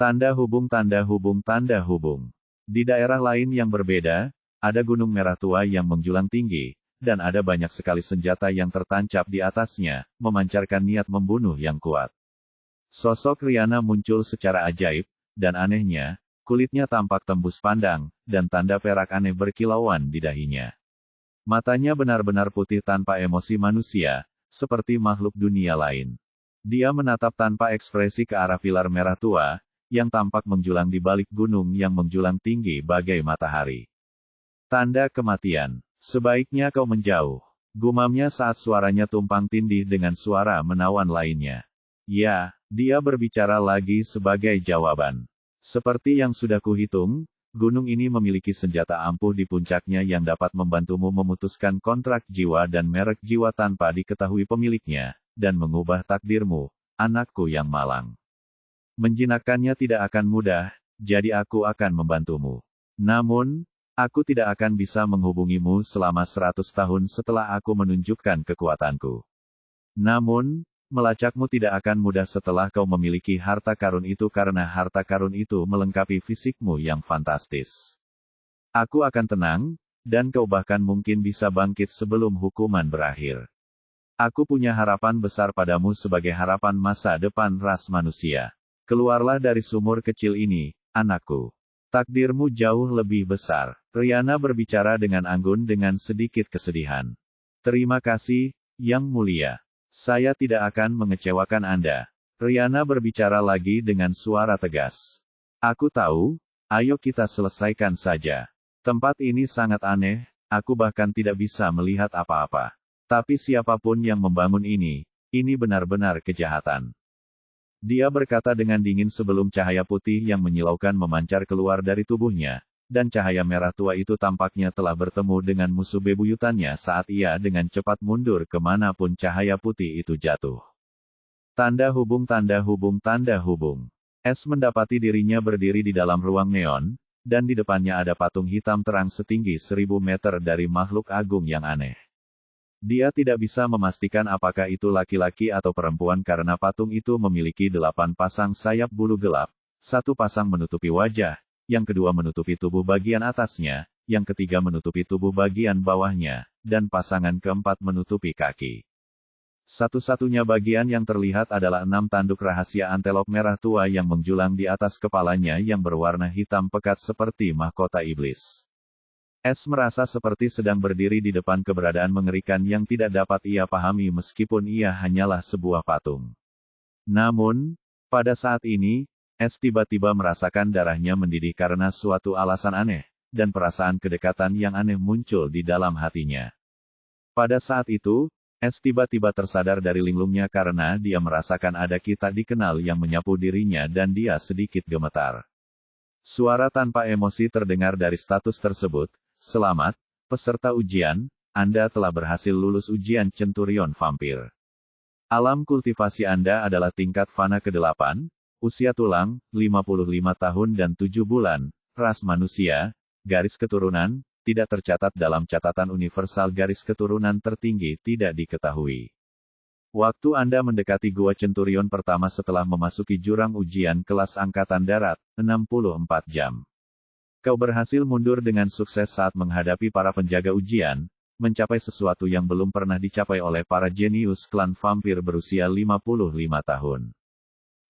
[SPEAKER 1] Tanda hubung, tanda hubung, tanda hubung. Di daerah lain yang berbeda, ada gunung merah tua yang menjulang tinggi, dan ada banyak sekali senjata yang tertancap di atasnya, memancarkan niat membunuh yang kuat. Sosok Riana muncul secara ajaib, dan anehnya, kulitnya tampak tembus pandang, dan tanda perak aneh berkilauan di dahinya. Matanya benar-benar putih tanpa emosi manusia, seperti makhluk dunia lain. Dia menatap tanpa ekspresi ke arah pilar merah tua, yang tampak menjulang di balik gunung yang menjulang tinggi bagai matahari. Tanda kematian. Sebaiknya kau menjauh. Gumamnya saat suaranya tumpang tindih dengan suara menawan lainnya. Ya, dia berbicara lagi sebagai jawaban. Seperti yang sudah kuhitung, gunung ini memiliki senjata ampuh di puncaknya yang dapat membantumu memutuskan kontrak jiwa dan merek jiwa tanpa diketahui pemiliknya, dan mengubah takdirmu, anakku yang malang. Menjinakkannya tidak akan mudah, jadi aku akan membantumu. Namun, aku tidak akan bisa menghubungimu selama 100 tahun setelah aku menunjukkan kekuatanku. Namun, melacakmu tidak akan mudah setelah kau memiliki harta karun itu karena harta karun itu melengkapi fisikmu yang fantastis. Aku akan tenang, dan kau bahkan mungkin bisa bangkit sebelum hukuman berakhir. Aku punya harapan besar padamu sebagai harapan masa depan ras manusia. Keluarlah dari sumur kecil ini, anakku. Takdirmu jauh lebih besar. Riana berbicara dengan anggun dengan sedikit kesedihan. Terima kasih, Yang Mulia. Saya tidak akan mengecewakan Anda. Riana berbicara lagi dengan suara tegas. Aku tahu, ayo kita selesaikan saja. Tempat ini sangat aneh, aku bahkan tidak bisa melihat apa-apa. Tapi siapapun yang membangun ini benar-benar kejahatan. Dia berkata dengan dingin sebelum cahaya putih yang menyilaukan memancar keluar dari tubuhnya, dan cahaya merah tua itu tampaknya telah bertemu dengan musuh bebuyutannya saat ia dengan cepat mundur kemanapun cahaya putih itu jatuh. Tanda hubung, tanda hubung, tanda hubung. S mendapati dirinya berdiri di dalam ruang neon, dan di depannya ada patung hitam terang setinggi 1000 meter dari makhluk agung yang aneh. Dia tidak bisa memastikan apakah itu laki-laki atau perempuan karena patung itu memiliki 8 pasang sayap bulu gelap, 1 pasang menutupi wajah, yang kedua menutupi tubuh bagian atasnya, yang ketiga menutupi tubuh bagian bawahnya, dan pasangan keempat menutupi kaki. Satu-satunya bagian yang terlihat adalah 6 tanduk rahasia antelop merah tua yang menjulang di atas kepalanya yang berwarna hitam pekat seperti mahkota iblis. S merasa seperti sedang berdiri di depan keberadaan mengerikan yang tidak dapat ia pahami meskipun ia hanyalah sebuah patung. Namun, pada saat ini, S tiba-tiba merasakan darahnya mendidih karena suatu alasan aneh, dan perasaan kedekatan yang aneh muncul di dalam hatinya. Pada saat itu, S tiba-tiba tersadar dari linglungnya karena dia merasakan ada kita dikenal yang menyapu dirinya dan dia sedikit gemetar. Suara tanpa emosi terdengar dari status tersebut. Selamat, peserta ujian, Anda telah berhasil lulus ujian Centurion Vampir. Alam kultivasi Anda adalah tingkat fana ke-8, usia tulang, 55 tahun dan 7 bulan, ras manusia, garis keturunan, tidak tercatat dalam catatan universal garis keturunan tertinggi tidak diketahui. Waktu Anda mendekati Gua Centurion pertama setelah memasuki jurang ujian kelas Angkatan Darat, 64 jam. Kau berhasil mundur dengan sukses saat menghadapi para penjaga ujian, mencapai sesuatu yang belum pernah dicapai oleh para jenius klan vampir berusia 55 tahun.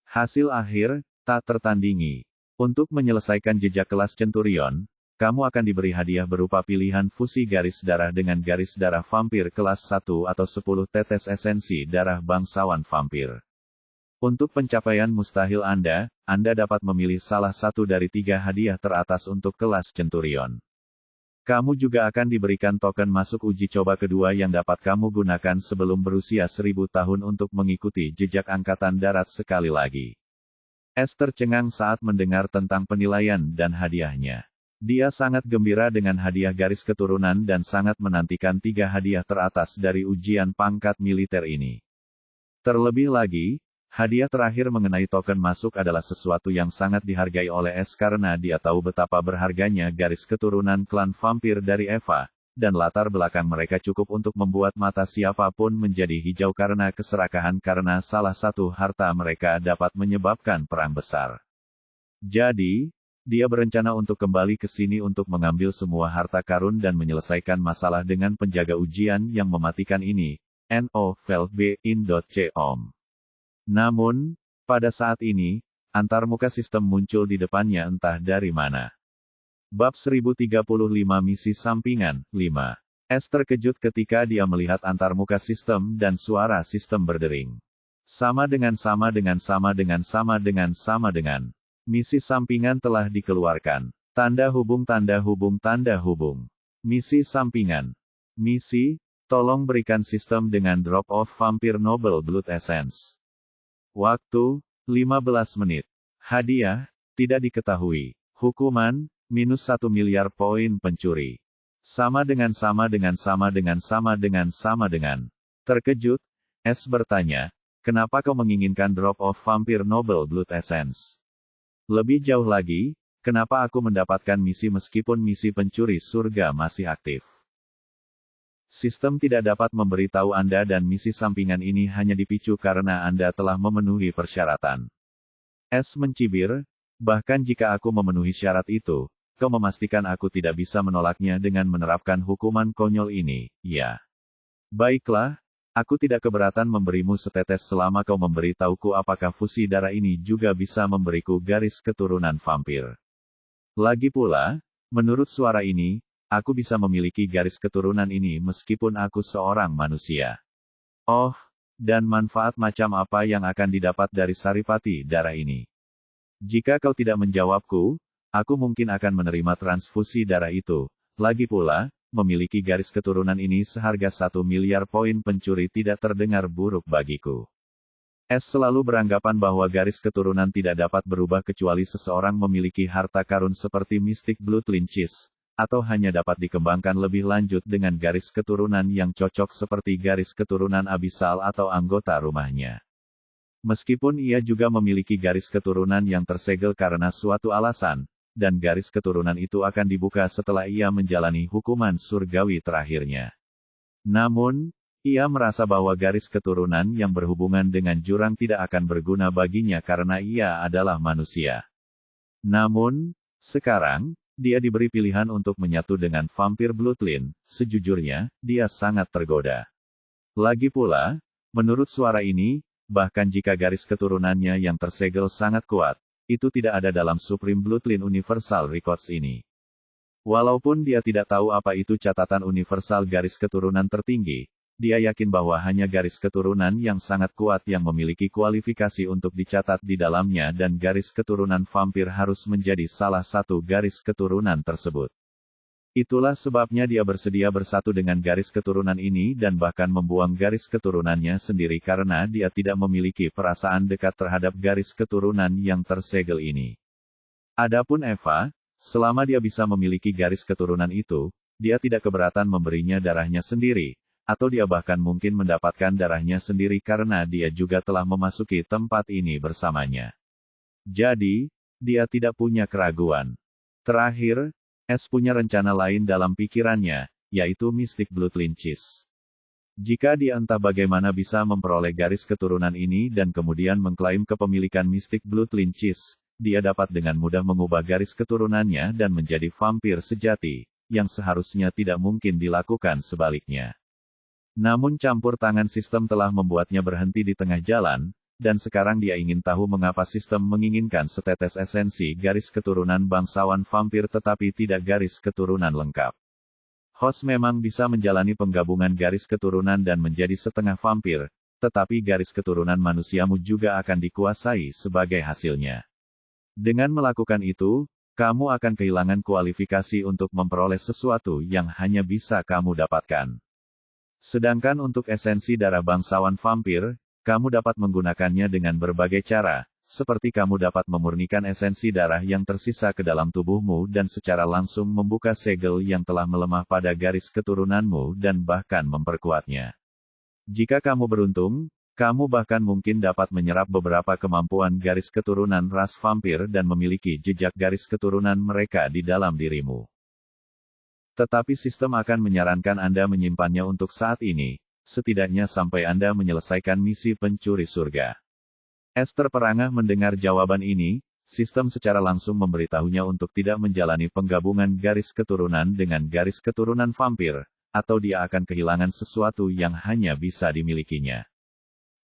[SPEAKER 1] Hasil akhir, tak tertandingi. Untuk menyelesaikan jejak kelas Centurion, kamu akan diberi hadiah berupa pilihan fusi garis darah dengan garis darah vampir kelas 1 atau 10 tetes esensi darah bangsawan vampir. Untuk pencapaian mustahil Anda dapat memilih salah satu dari 3 hadiah teratas untuk kelas Centurion. Kamu juga akan diberikan token masuk uji coba kedua yang dapat kamu gunakan sebelum berusia 1000 tahun untuk mengikuti jejak Angkatan Darat sekali lagi. S tercengang saat mendengar tentang penilaian dan hadiahnya. Dia sangat gembira dengan hadiah garis keturunan dan sangat menantikan 3 hadiah teratas dari ujian pangkat militer ini. Terlebih lagi, hadiah terakhir mengenai token masuk adalah sesuatu yang sangat dihargai oleh S karena dia tahu betapa berharganya garis keturunan klan vampir dari Eva, dan latar belakang mereka cukup untuk membuat mata siapapun menjadi hijau karena keserakahan karena salah satu harta mereka dapat menyebabkan perang besar. Jadi, dia berencana untuk kembali ke sini untuk mengambil semua harta karun dan menyelesaikan masalah dengan penjaga ujian yang mematikan ini. No. Vel B. In. Com. Namun, Pada saat ini, antarmuka sistem muncul di depannya entah dari mana. Bab 1035 Misi Sampingan, 5. S terkejut ketika dia melihat antarmuka sistem dan suara sistem berdering. Sama dengan. Misi sampingan telah dikeluarkan. Tanda hubung. Misi sampingan. Misi, tolong berikan sistem dengan drop of Vampire Noble Blood Essence. Waktu, 15 menit. Hadiah, tidak diketahui. Hukuman, -1 miliar poin pencuri. Sama dengan. Terkejut, S bertanya, kenapa kau menginginkan drop of Vampire Noble Blood Essence? Lebih jauh lagi, kenapa aku mendapatkan misi meskipun misi pencuri surga masih aktif? Sistem tidak dapat memberitahu Anda dan misi sampingan ini hanya dipicu karena Anda telah memenuhi persyaratan. S mencibir, bahkan jika aku memenuhi syarat itu, kau memastikan aku tidak bisa menolaknya dengan menerapkan hukuman konyol ini, ya. Baiklah, aku tidak keberatan memberimu setetes selama kau memberitahuku apakah fusi darah ini juga bisa memberiku garis keturunan vampir. Lagi pula, menurut suara ini, aku bisa memiliki garis keturunan ini meskipun aku seorang manusia. Oh, dan manfaat macam apa yang akan didapat dari saripati darah ini? Jika kau tidak menjawabku, aku mungkin akan menerima transfusi darah itu. Lagi pula, memiliki garis keturunan ini seharga 1 miliar poin pencuri tidak terdengar buruk bagiku. S selalu beranggapan bahwa garis keturunan tidak dapat berubah kecuali seseorang memiliki harta karun seperti Mystic Blood Lynches, atau hanya dapat dikembangkan lebih lanjut dengan garis keturunan yang cocok seperti garis keturunan Abyssal atau anggota rumahnya. Meskipun ia juga memiliki garis keturunan yang tersegel karena suatu alasan, dan garis keturunan itu akan dibuka setelah ia menjalani hukuman surgawi terakhirnya. Namun, ia merasa bahwa garis keturunan yang berhubungan dengan jurang tidak akan berguna baginya karena ia adalah manusia. Namun, sekarang, dia diberi pilihan untuk menyatu dengan vampir Bloodline. Sejujurnya, dia sangat tergoda. Lagi pula, menurut suara ini, bahkan jika garis keturunannya yang tersegel sangat kuat, itu tidak ada dalam Supreme Bloodline Universal Records ini. Walaupun dia tidak tahu apa itu catatan universal garis keturunan tertinggi, dia yakin bahwa hanya garis keturunan yang sangat kuat yang memiliki kualifikasi untuk dicatat di dalamnya dan garis keturunan vampir harus menjadi salah satu garis keturunan tersebut. Itulah sebabnya dia bersedia bersatu dengan garis keturunan ini dan bahkan membuang garis keturunannya sendiri karena dia tidak memiliki perasaan dekat terhadap garis keturunan yang tersegel ini. Adapun Eva, selama dia bisa memiliki garis keturunan itu, dia tidak keberatan memberinya darahnya sendiri, atau dia bahkan mungkin mendapatkan darahnya sendiri karena dia juga telah memasuki tempat ini bersamanya. Jadi, dia tidak punya keraguan. Terakhir, S punya rencana lain dalam pikirannya, yaitu Mystic Blood Lynches. Jika dia entah bagaimana bisa memperoleh garis keturunan ini dan kemudian mengklaim kepemilikan Mystic Blood Lynches, dia dapat dengan mudah mengubah garis keturunannya dan menjadi vampir sejati, yang seharusnya tidak mungkin dilakukan sebaliknya. Namun campur tangan sistem telah membuatnya berhenti di tengah jalan, dan sekarang dia ingin tahu mengapa sistem menginginkan setetes esensi garis keturunan bangsawan vampir tetapi tidak garis keturunan lengkap. Host memang bisa menjalani penggabungan garis keturunan dan menjadi setengah vampir, tetapi garis keturunan manusiamu juga akan dikuasai sebagai hasilnya. Dengan melakukan itu, kamu akan kehilangan kualifikasi untuk memperoleh sesuatu yang hanya bisa kamu dapatkan. Sedangkan untuk esensi darah bangsawan vampir, kamu dapat menggunakannya dengan berbagai cara, seperti kamu dapat memurnikan esensi darah yang tersisa ke dalam tubuhmu dan secara langsung membuka segel yang telah melemah pada garis keturunanmu dan bahkan memperkuatnya. Jika kamu beruntung, kamu bahkan mungkin dapat menyerap beberapa kemampuan garis keturunan ras vampir dan memiliki jejak garis keturunan mereka di dalam dirimu. Tetapi sistem akan menyarankan Anda menyimpannya untuk saat ini, setidaknya sampai Anda menyelesaikan misi pencuri surga. S terperangah mendengar jawaban ini, sistem secara langsung memberitahunya untuk tidak menjalani penggabungan garis keturunan dengan garis keturunan vampir, atau dia akan kehilangan sesuatu yang hanya bisa dimilikinya.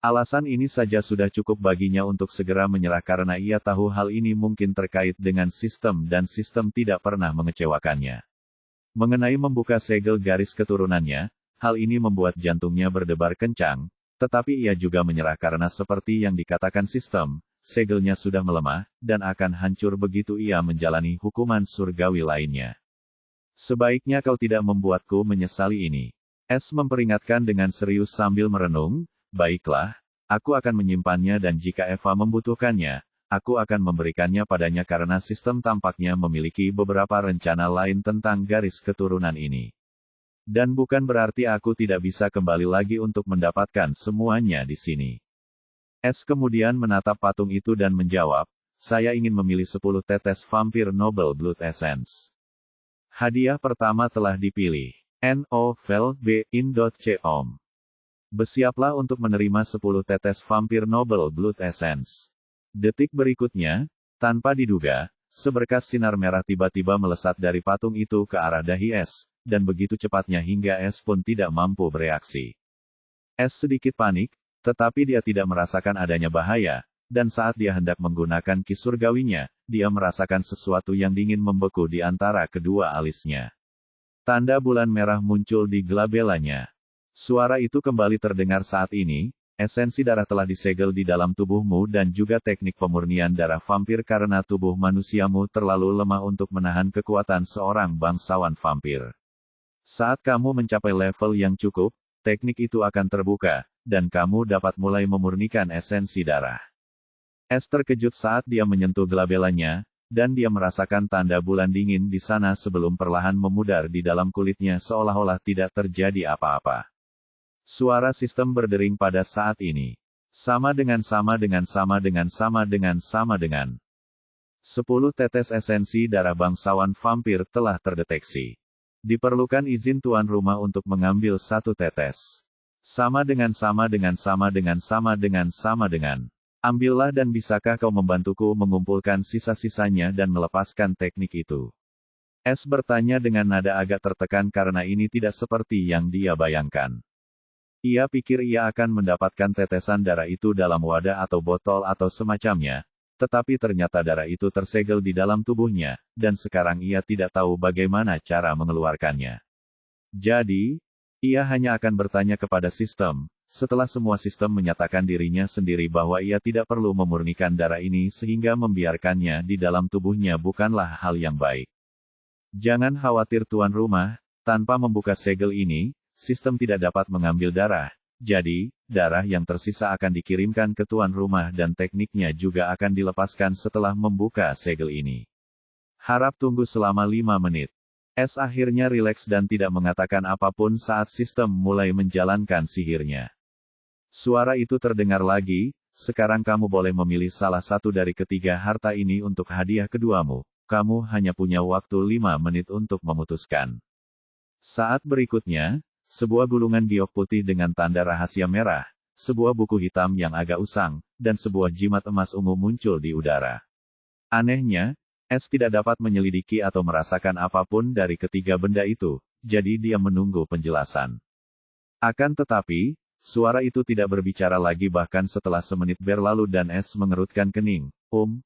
[SPEAKER 1] Alasan ini saja sudah cukup baginya untuk segera menyerah karena ia tahu hal ini mungkin terkait dengan sistem dan sistem tidak pernah mengecewakannya. Mengenai membuka segel garis keturunannya, hal ini membuat jantungnya berdebar kencang, tetapi ia juga menyerah karena seperti yang dikatakan sistem, segelnya sudah melemah, dan akan hancur begitu ia menjalani hukuman surgawi lainnya. Sebaiknya kau tidak membuatku menyesali ini. S memperingatkan dengan serius sambil merenung. Baiklah, aku akan menyimpannya dan jika Eva membutuhkannya, aku akan memberikannya padanya karena sistem tampaknya memiliki beberapa rencana lain tentang garis keturunan ini. Dan bukan berarti aku tidak bisa kembali lagi untuk mendapatkan semuanya di sini. S kemudian menatap patung itu dan menjawab, saya ingin memilih 10 tetes Vampire Noble Blood Essence. Hadiah pertama telah dipilih. NOVEL-B-IN.com. Bersiaplah untuk menerima 10 tetes Vampire Noble Blood Essence. Detik berikutnya, tanpa diduga, seberkas sinar merah tiba-tiba melesat dari patung itu ke arah dahi S, dan begitu cepatnya hingga S pun tidak mampu bereaksi. S sedikit panik, tetapi dia tidak merasakan adanya bahaya, dan saat dia hendak menggunakan ki surgawinya, dia merasakan sesuatu yang dingin membeku di antara kedua alisnya. Tanda bulan merah muncul di glabelanya. Suara itu kembali terdengar saat ini, esensi darah telah disegel di dalam tubuhmu dan juga teknik pemurnian darah vampir karena tubuh manusiamu terlalu lemah untuk menahan kekuatan seorang bangsawan vampir. Saat kamu mencapai level yang cukup, teknik itu akan terbuka, dan kamu dapat mulai memurnikan esensi darah. S terkejut saat dia menyentuh glabelanya, dan dia merasakan tanda bulan dingin di sana sebelum perlahan memudar di dalam kulitnya seolah-olah tidak terjadi apa-apa. Suara sistem berdering pada saat ini. Sama dengan. 10 tetes esensi darah bangsawan vampir telah terdeteksi. Diperlukan izin tuan rumah untuk mengambil 1 tetes. Sama dengan. Ambillah dan bisakah kau membantuku mengumpulkan sisa-sisanya dan melepaskan teknik itu? S bertanya dengan nada agak tertekan karena ini tidak seperti yang dia bayangkan. Ia pikir ia akan mendapatkan tetesan darah itu dalam wadah atau botol atau semacamnya, tetapi ternyata darah itu tersegel di dalam tubuhnya, dan sekarang ia tidak tahu bagaimana cara mengeluarkannya. Jadi, ia hanya akan bertanya kepada sistem, setelah semua sistem menyatakan dirinya sendiri bahwa ia tidak perlu memurnikan darah ini sehingga membiarkannya di dalam tubuhnya bukanlah hal yang baik. Jangan khawatir tuan rumah, tanpa membuka segel ini, sistem tidak dapat mengambil darah, jadi, darah yang tersisa akan dikirimkan ke tuan rumah dan tekniknya juga akan dilepaskan setelah membuka segel ini. Harap tunggu selama 5 menit. S akhirnya rileks dan tidak mengatakan apapun saat sistem mulai menjalankan sihirnya. Suara itu terdengar lagi, sekarang kamu boleh memilih salah satu dari ketiga harta ini untuk hadiah keduamu, kamu hanya punya waktu 5 menit untuk memutuskan. Saat berikutnya, sebuah gulungan giok putih dengan tanda rahasia merah, sebuah buku hitam yang agak usang, dan sebuah jimat emas ungu muncul di udara. Anehnya, S tidak dapat menyelidiki atau merasakan apapun dari ketiga benda itu, jadi dia menunggu penjelasan. Akan tetapi, suara itu tidak berbicara lagi bahkan setelah semenit berlalu dan S mengerutkan kening.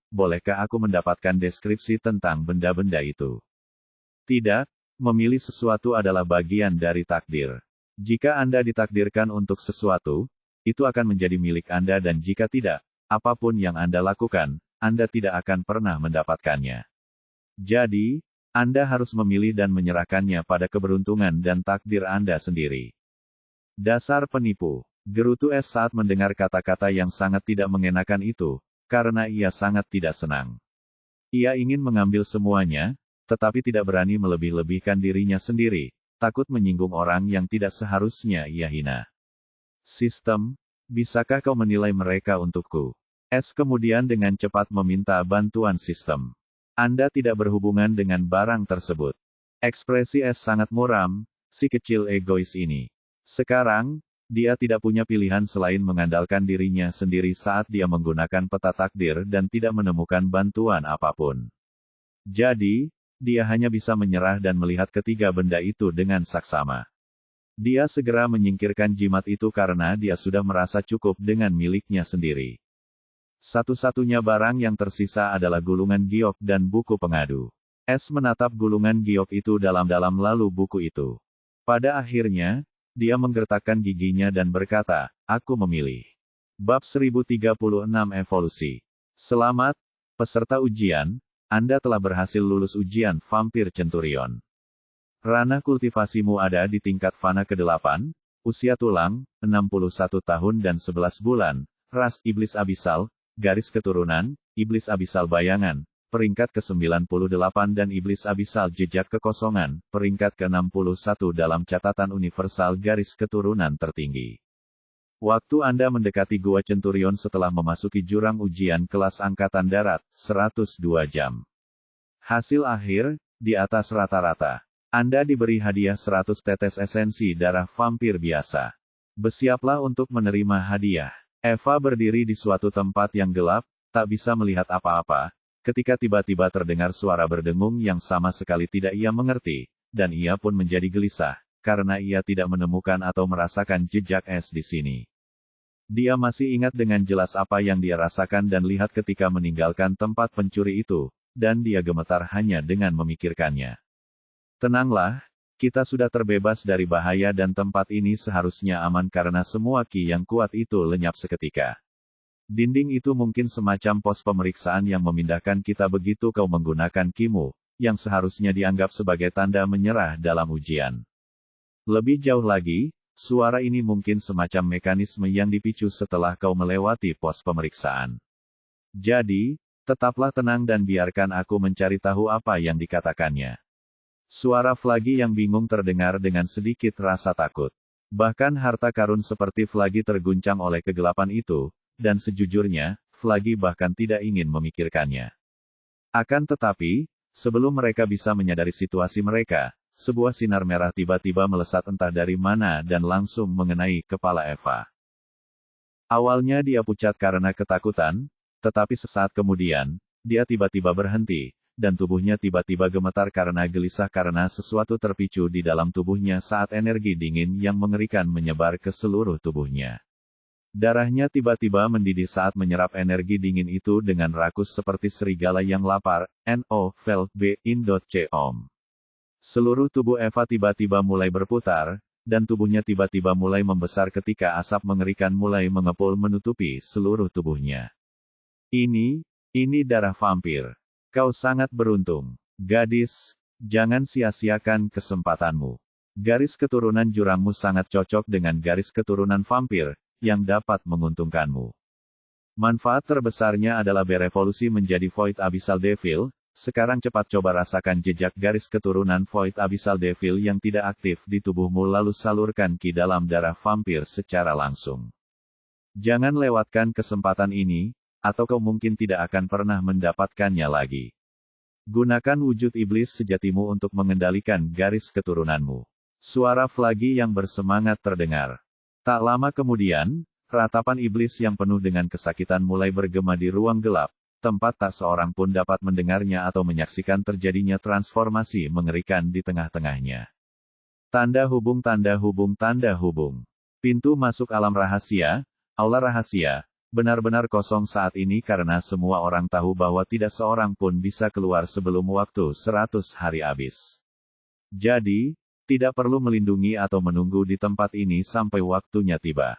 [SPEAKER 1] Bolehkah aku mendapatkan deskripsi tentang benda-benda itu? Tidak. Memilih sesuatu adalah bagian dari takdir. Jika Anda ditakdirkan untuk sesuatu, itu akan menjadi milik Anda dan jika tidak, apapun yang Anda lakukan, Anda tidak akan pernah mendapatkannya. Jadi, Anda harus memilih dan menyerahkannya pada keberuntungan dan takdir Anda sendiri. Dasar penipu. Gerutu S saat mendengar kata-kata yang sangat tidak mengenakan itu, karena ia sangat tidak senang. Ia ingin mengambil semuanya, tetapi tidak berani melebih-lebihkan dirinya sendiri, takut menyinggung orang yang tidak seharusnya ia hina. Sistem, bisakah kau menilai mereka untukku? S kemudian dengan cepat meminta bantuan sistem. Anda tidak berhubungan dengan barang tersebut. Ekspresi S sangat muram, si kecil egois ini. Sekarang, dia tidak punya pilihan selain mengandalkan dirinya sendiri saat dia menggunakan peta takdir dan tidak menemukan bantuan apapun. Jadi, dia hanya bisa menyerah dan melihat ketiga benda itu dengan saksama. Dia segera menyingkirkan jimat itu karena dia sudah merasa cukup dengan miliknya sendiri. Satu-satunya barang yang tersisa adalah gulungan giok dan buku pengadu. S menatap gulungan giok itu dalam-dalam lalu buku itu. Pada akhirnya, dia menggertakkan giginya dan berkata, aku memilih. Bab 1036 Evolusi. Selamat, peserta ujian, Anda telah berhasil lulus ujian Vampir Centurion. Ranah kultivasimu ada di tingkat fana ke-8, usia tulang, 61 tahun dan 11 bulan, ras Iblis Abisal, garis keturunan, Iblis Abisal Bayangan, peringkat ke-98 dan Iblis Abisal Jejak Kekosongan, peringkat ke-61 dalam catatan universal garis keturunan tertinggi. Waktu Anda mendekati Gua Centurion setelah memasuki jurang ujian kelas Angkatan Darat, 102 jam. Hasil akhir, di atas rata-rata. Anda diberi hadiah 100 tetes esensi darah vampir biasa. Bersiaplah untuk menerima hadiah. Eva berdiri di suatu tempat yang gelap, tak bisa melihat apa-apa, ketika tiba-tiba terdengar suara berdengung yang sama sekali tidak ia mengerti, dan ia pun menjadi gelisah, karena ia tidak menemukan atau merasakan jejak es di sini. Dia masih ingat dengan jelas apa yang dia rasakan dan lihat ketika meninggalkan tempat pencuri itu, dan dia gemetar hanya dengan memikirkannya. Tenanglah, kita sudah terbebas dari bahaya dan tempat ini seharusnya aman karena semua ki yang kuat itu lenyap seketika. Dinding itu mungkin semacam pos pemeriksaan yang memindahkan kita begitu kau menggunakan kimu, yang seharusnya dianggap sebagai tanda menyerah dalam ujian. Lebih jauh lagi, suara ini mungkin semacam mekanisme yang dipicu setelah kau melewati pos pemeriksaan. Jadi, tetaplah tenang dan biarkan aku mencari tahu apa yang dikatakannya. Suara Flagi yang bingung terdengar dengan sedikit rasa takut. Bahkan harta karun seperti Flagi terguncang oleh kegelapan itu, dan sejujurnya, Flagi bahkan tidak ingin memikirkannya. Akan tetapi, sebelum mereka bisa menyadari situasi mereka, sebuah sinar merah tiba-tiba melesat entah dari mana dan langsung mengenai kepala Eva. Awalnya dia pucat karena ketakutan, tetapi sesaat kemudian, dia tiba-tiba berhenti, dan tubuhnya tiba-tiba gemetar karena gelisah karena sesuatu terpicu di dalam tubuhnya saat energi dingin yang mengerikan menyebar ke seluruh tubuhnya. Darahnya tiba-tiba mendidih saat menyerap energi dingin itu dengan rakus seperti serigala yang lapar, No-Vel-B-In.C-Om. Seluruh tubuh Eva tiba-tiba mulai berputar, dan tubuhnya tiba-tiba mulai membesar ketika asap mengerikan mulai mengepul menutupi seluruh tubuhnya. Ini darah vampir. Kau sangat beruntung, gadis, jangan sia-siakan kesempatanmu. Garis keturunan jurangmu sangat cocok dengan garis keturunan vampir, yang dapat menguntungkanmu. Manfaat terbesarnya adalah berevolusi menjadi Void Abyssal Devil, sekarang cepat coba rasakan jejak garis keturunan Void Abyssal Devil yang tidak aktif di tubuhmu lalu salurkan ki dalam darah vampir secara langsung. Jangan lewatkan kesempatan ini, atau kau mungkin tidak akan pernah mendapatkannya lagi. Gunakan wujud iblis sejatimu untuk mengendalikan garis keturunanmu. Suara Flagi yang bersemangat terdengar. Tak lama kemudian, ratapan iblis yang penuh dengan kesakitan mulai bergema di ruang gelap, tempat tak seorang pun dapat mendengarnya atau menyaksikan terjadinya transformasi mengerikan di tengah-tengahnya. Tanda hubung, tanda hubung, tanda hubung. Pintu masuk alam rahasia, aula rahasia, benar-benar kosong saat ini karena semua orang tahu bahwa tidak seorang pun bisa keluar sebelum waktu 100 hari habis. Jadi, tidak perlu melindungi atau menunggu di tempat ini sampai waktunya tiba.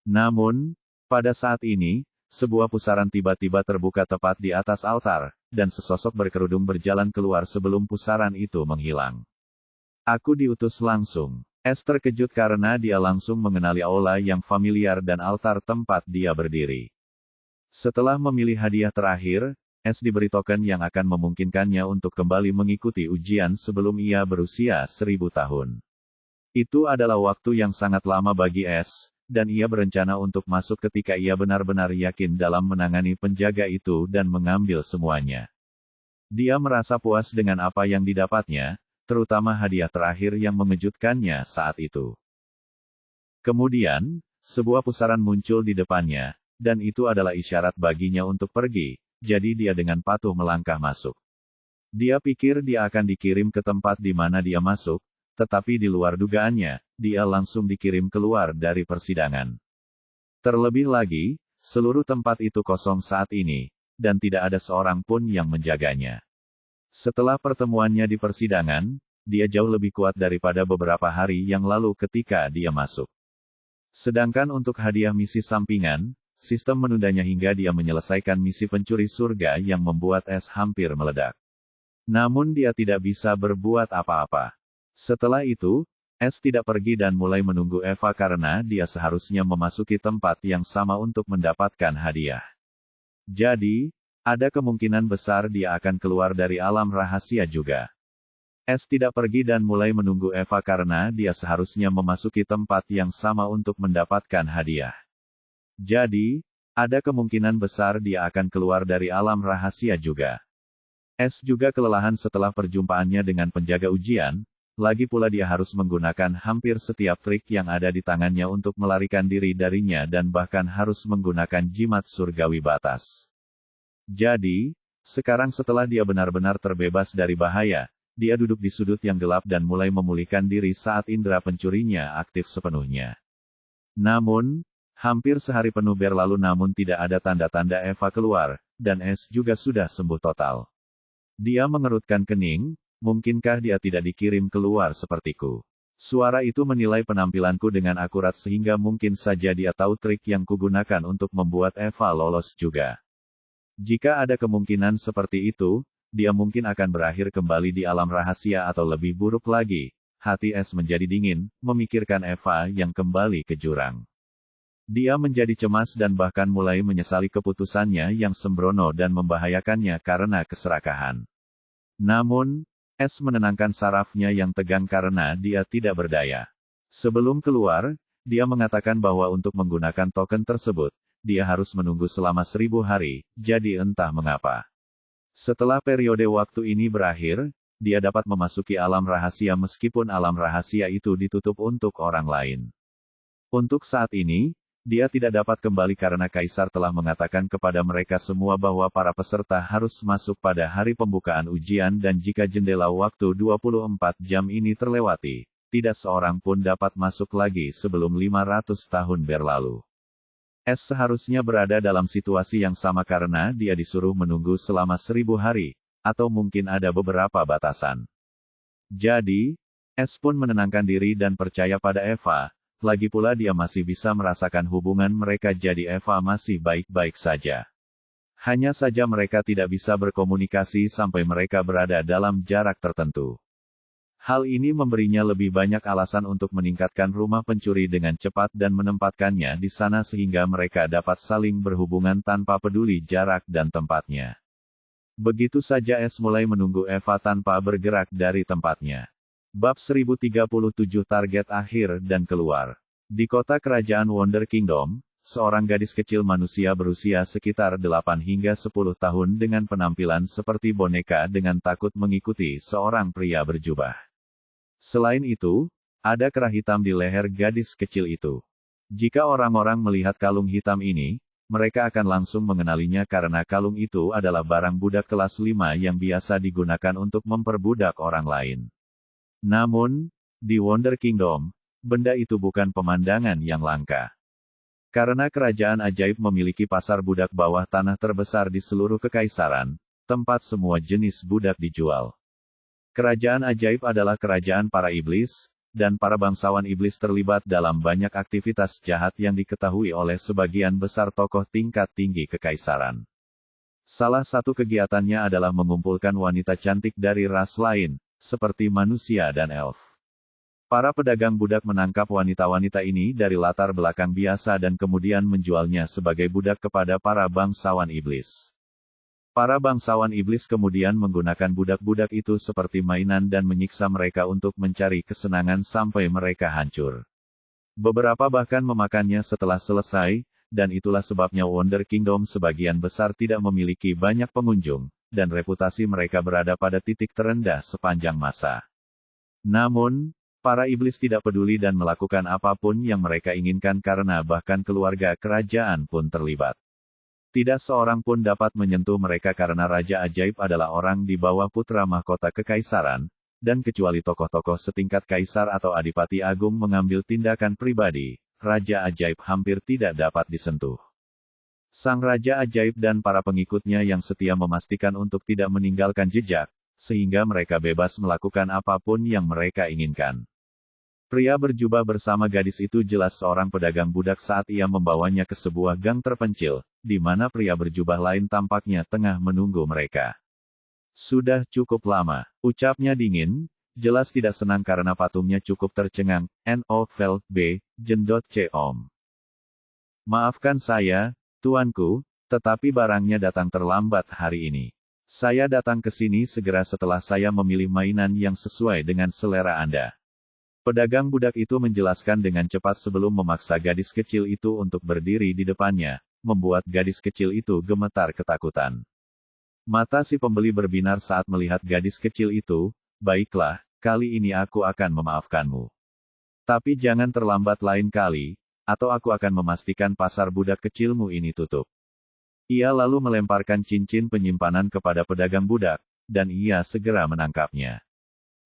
[SPEAKER 1] Namun, pada saat ini, sebuah pusaran tiba-tiba terbuka tepat di atas altar, dan sesosok berkerudung berjalan keluar sebelum pusaran itu menghilang. Aku diutus langsung. Es terkejut karena dia langsung mengenali aula yang familiar dan altar tempat dia berdiri. Setelah memilih hadiah terakhir, Es diberi token yang akan memungkinkannya untuk kembali mengikuti ujian sebelum ia berusia 1000 tahun. Itu adalah waktu yang sangat lama bagi Es, dan ia berencana untuk masuk ketika ia benar-benar yakin dalam menangani penjaga itu dan mengambil semuanya. Dia merasa puas dengan apa yang didapatnya, terutama hadiah terakhir yang mengejutkannya saat itu. Kemudian, sebuah pusaran muncul di depannya, dan itu adalah isyarat baginya untuk pergi, jadi dia dengan patuh melangkah masuk. Dia pikir dia akan dikirim ke tempat di mana dia masuk, tetapi di luar dugaannya, dia langsung dikirim keluar dari persidangan. Terlebih lagi, seluruh tempat itu kosong saat ini, dan tidak ada seorang pun yang menjaganya. Setelah pertemuannya di persidangan, dia jauh lebih kuat daripada beberapa hari yang lalu ketika dia masuk. Sedangkan untuk hadiah misi sampingan, sistem menundanya hingga dia menyelesaikan misi pencuri surga yang membuat S hampir meledak. Namun dia tidak bisa berbuat apa-apa. Setelah itu, S tidak pergi dan mulai menunggu Eva karena dia seharusnya memasuki tempat yang sama untuk mendapatkan hadiah. Jadi, ada kemungkinan besar dia akan keluar dari alam rahasia juga. S tidak pergi dan mulai menunggu Eva karena dia seharusnya memasuki tempat yang sama untuk mendapatkan hadiah. Jadi, ada kemungkinan besar dia akan keluar dari alam rahasia juga. S juga kelelahan setelah perjumpaannya dengan penjaga ujian, lagi pula dia harus menggunakan hampir setiap trik yang ada di tangannya untuk melarikan diri darinya dan bahkan harus menggunakan jimat surgawi batas. Jadi, sekarang setelah dia benar-benar terbebas dari bahaya, dia duduk di sudut yang gelap dan mulai memulihkan diri saat indera pencurinya aktif sepenuhnya. Namun, hampir sehari penuh berlalu namun tidak ada tanda-tanda Eva keluar, dan S juga sudah sembuh total. Dia mengerutkan kening, mungkinkah dia tidak dikirim keluar sepertiku? Suara itu menilai penampilanku dengan akurat sehingga mungkin saja dia tahu trik yang kugunakan untuk membuat Eva lolos juga. Jika ada kemungkinan seperti itu, dia mungkin akan berakhir kembali di alam rahasia atau lebih buruk lagi. Hati S menjadi dingin, memikirkan Eva yang kembali ke jurang. Dia menjadi cemas dan bahkan mulai menyesali keputusannya yang sembrono dan membahayakannya karena keserakahan. Namun, S menenangkan sarafnya yang tegang karena dia tidak berdaya. Sebelum keluar, dia mengatakan bahwa untuk menggunakan token tersebut, dia harus menunggu selama 1000 hari, jadi entah mengapa. Setelah periode waktu ini berakhir, dia dapat memasuki alam rahasia meskipun alam rahasia itu ditutup untuk orang lain. Untuk saat ini, dia tidak dapat kembali karena Kaisar telah mengatakan kepada mereka semua bahwa para peserta harus masuk pada hari pembukaan ujian dan jika jendela waktu 24 jam ini terlewati, tidak seorang pun dapat masuk lagi sebelum 500 tahun berlalu. S seharusnya berada dalam situasi yang sama karena dia disuruh menunggu selama 1000 hari, atau mungkin ada beberapa batasan. Jadi, S pun menenangkan diri dan percaya pada Eva. Lagi pula dia masih bisa merasakan hubungan mereka jadi Eva masih baik-baik saja. Hanya saja mereka tidak bisa berkomunikasi sampai mereka berada dalam jarak tertentu. Hal ini memberinya lebih banyak alasan untuk meningkatkan rumah pencuri dengan cepat dan menempatkannya di sana sehingga mereka dapat saling berhubungan tanpa peduli jarak dan tempatnya. Begitu saja S mulai menunggu Eva tanpa bergerak dari tempatnya. Bab 1037 Target akhir dan keluar. Di kota kerajaan Wonder Kingdom, seorang gadis kecil manusia berusia sekitar 8 hingga 10 tahun dengan penampilan seperti boneka dengan takut mengikuti seorang pria berjubah. Selain itu, ada kerah hitam di leher gadis kecil itu. Jika orang-orang melihat kalung hitam ini, mereka akan langsung mengenalinya karena kalung itu adalah barang budak kelas 5 yang biasa digunakan untuk memperbudak orang lain. Namun, di Wonder Kingdom, benda itu bukan pemandangan yang langka. Karena kerajaan ajaib memiliki pasar budak bawah tanah terbesar di seluruh kekaisaran, tempat semua jenis budak dijual. Kerajaan ajaib adalah kerajaan para iblis, dan para bangsawan iblis terlibat dalam banyak aktivitas jahat yang diketahui oleh sebagian besar tokoh tingkat tinggi kekaisaran. Salah satu kegiatannya adalah mengumpulkan wanita cantik dari ras lain, seperti manusia dan elf. Para pedagang budak menangkap wanita-wanita ini dari latar belakang biasa dan kemudian menjualnya sebagai budak kepada para bangsawan iblis. Para bangsawan iblis kemudian menggunakan budak-budak itu seperti mainan dan menyiksa mereka untuk mencari kesenangan sampai mereka hancur. Beberapa bahkan memakannya setelah selesai, dan itulah sebabnya Wonder Kingdom sebagian besar tidak memiliki banyak pengunjung, dan reputasi mereka berada pada titik terendah sepanjang masa. Namun, para iblis tidak peduli dan melakukan apapun yang mereka inginkan karena bahkan keluarga kerajaan pun terlibat. Tidak seorang pun dapat menyentuh mereka karena Raja Ajaib adalah orang di bawah putra mahkota kekaisaran, dan kecuali tokoh-tokoh setingkat kaisar atau adipati agung mengambil tindakan pribadi, Raja Ajaib hampir tidak dapat disentuh. Sang Raja Ajaib dan para pengikutnya yang setia memastikan untuk tidak meninggalkan jejak, sehingga mereka bebas melakukan apapun yang mereka inginkan. Pria berjubah bersama gadis itu jelas seorang pedagang budak saat ia membawanya ke sebuah gang terpencil, di mana pria berjubah lain tampaknya tengah menunggu mereka. Sudah cukup lama, ucapnya dingin, jelas tidak senang karena patungnya cukup tercengang. Novel B. Jendot C. Om. Maafkan saya, tuanku, tetapi barangnya datang terlambat hari ini. Saya datang ke sini segera setelah saya memilih mainan yang sesuai dengan selera Anda. Pedagang budak itu menjelaskan dengan cepat sebelum memaksa gadis kecil itu untuk berdiri di depannya, membuat gadis kecil itu gemetar ketakutan. Mata si pembeli berbinar saat melihat gadis kecil itu. Baiklah, kali ini aku akan memaafkanmu. Tapi jangan terlambat lain kali, atau aku akan memastikan pasar budak kecilmu ini tutup. Ia lalu melemparkan cincin penyimpanan kepada pedagang budak, dan ia segera menangkapnya.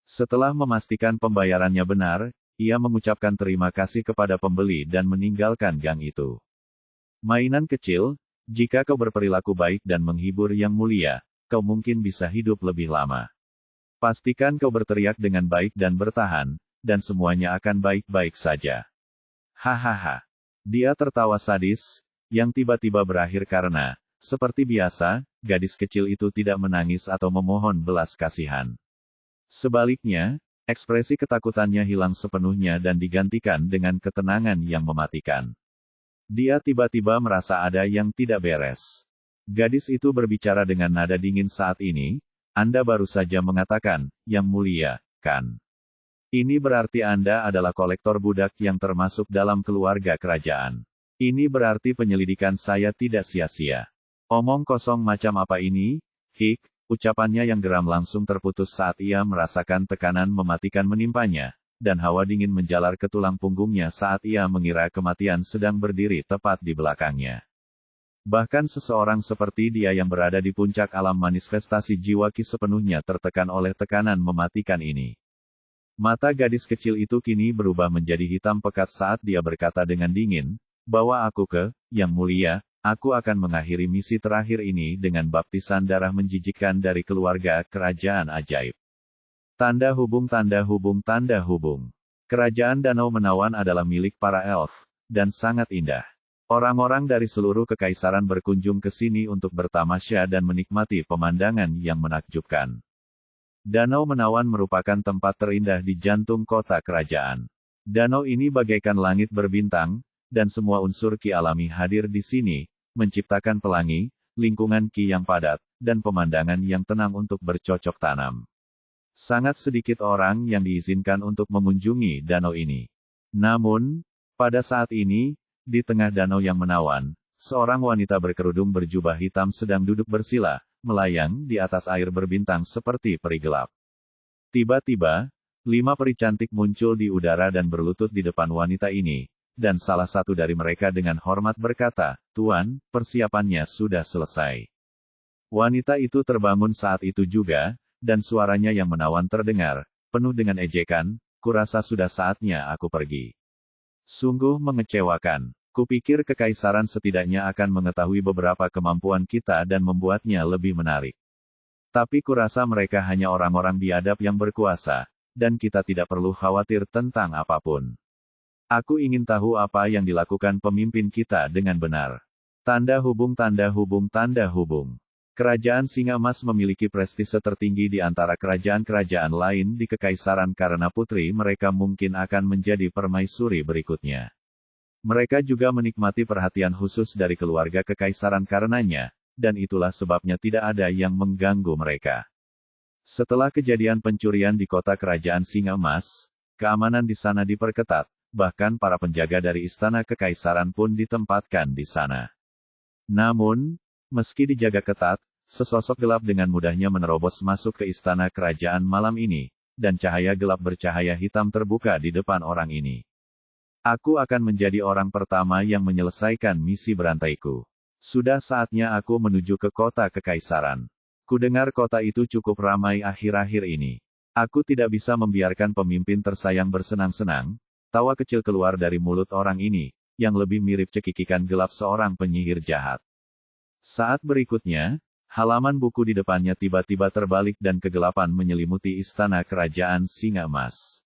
[SPEAKER 1] Setelah memastikan pembayarannya benar, ia mengucapkan terima kasih kepada pembeli dan meninggalkan gang itu. Mainan kecil, jika kau berperilaku baik dan menghibur yang mulia, kau mungkin bisa hidup lebih lama. Pastikan kau berteriak dengan baik dan bertahan, dan semuanya akan baik-baik saja. Hahaha. Dia tertawa sadis, yang tiba-tiba berakhir karena, seperti biasa, gadis kecil itu tidak menangis atau memohon belas kasihan. Sebaliknya, ekspresi ketakutannya hilang sepenuhnya dan digantikan dengan ketenangan yang mematikan. Dia tiba-tiba merasa ada yang tidak beres. Gadis itu berbicara dengan nada dingin saat ini, Anda baru saja mengatakan, yang mulia, kan? Ini berarti Anda adalah kolektor budak yang termasuk dalam keluarga kerajaan. Ini berarti penyelidikan saya tidak sia-sia. Omong kosong macam apa ini? Hik. Ucapannya yang geram langsung terputus saat ia merasakan tekanan mematikan menimpanya, dan hawa dingin menjalar ke tulang punggungnya saat ia mengira kematian sedang berdiri tepat di belakangnya. Bahkan seseorang seperti dia yang berada di puncak alam manifestasi jiwa ki sepenuhnya tertekan oleh tekanan mematikan ini. Mata gadis kecil itu kini berubah menjadi hitam pekat saat dia berkata dengan dingin, "Bawa aku ke, Yang Mulia. Aku akan mengakhiri misi terakhir ini dengan baptisan darah menjijikkan dari keluarga kerajaan ajaib." Tanda hubung tanda hubung tanda hubung. Kerajaan Danau Menawan adalah milik para elf, dan sangat indah. Orang-orang dari seluruh kekaisaran berkunjung ke sini untuk bertamasya dan menikmati pemandangan yang menakjubkan. Danau Menawan merupakan tempat terindah di jantung kota kerajaan. Danau ini bagaikan langit berbintang, dan semua unsur ki alami hadir di sini, menciptakan pelangi, lingkungan ki yang padat, dan pemandangan yang tenang untuk bercocok tanam. Sangat sedikit orang yang diizinkan untuk mengunjungi danau ini. Namun, pada saat ini, di tengah danau yang menawan, seorang wanita berkerudung berjubah hitam sedang duduk bersila, melayang di atas air berbintang seperti peri gelap. Tiba-tiba, 5 peri cantik muncul di udara dan berlutut di depan wanita ini, dan salah satu dari mereka dengan hormat berkata, "Tuan, persiapannya sudah selesai." Wanita itu terbangun saat itu juga, dan suaranya yang menawan terdengar, penuh dengan ejekan, "Kurasa sudah saatnya aku pergi. Sungguh mengecewakan. Kupikir kekaisaran setidaknya akan mengetahui beberapa kemampuan kita dan membuatnya lebih menarik. Tapi kurasa mereka hanya orang-orang biadab yang berkuasa, dan kita tidak perlu khawatir tentang apapun. Aku ingin tahu apa yang dilakukan pemimpin kita dengan benar." Tanda hubung tanda hubung tanda hubung. Kerajaan Singa Emas memiliki prestise tertinggi di antara kerajaan-kerajaan lain di kekaisaran karena putri mereka mungkin akan menjadi permaisuri berikutnya. Mereka juga menikmati perhatian khusus dari keluarga kekaisaran karenanya, dan itulah sebabnya tidak ada yang mengganggu mereka. Setelah kejadian pencurian di kota kerajaan Singa Emas, keamanan di sana diperketat, bahkan para penjaga dari istana kekaisaran pun ditempatkan di sana. Namun, meski dijaga ketat, sesosok gelap dengan mudahnya menerobos masuk ke istana kerajaan malam ini, dan cahaya gelap bercahaya hitam terbuka di depan orang ini. "Aku akan menjadi orang pertama yang menyelesaikan misi berantaiku. Sudah saatnya aku menuju ke kota kekaisaran. Kudengar kota itu cukup ramai akhir-akhir ini. Aku tidak bisa membiarkan pemimpin tersayang bersenang-senang. Tawa kecil keluar dari mulut orang ini, yang lebih mirip cekikikan gelap seorang penyihir jahat. Saat berikutnya, halaman buku di depannya tiba-tiba terbalik dan kegelapan menyelimuti istana kerajaan Singa Emas.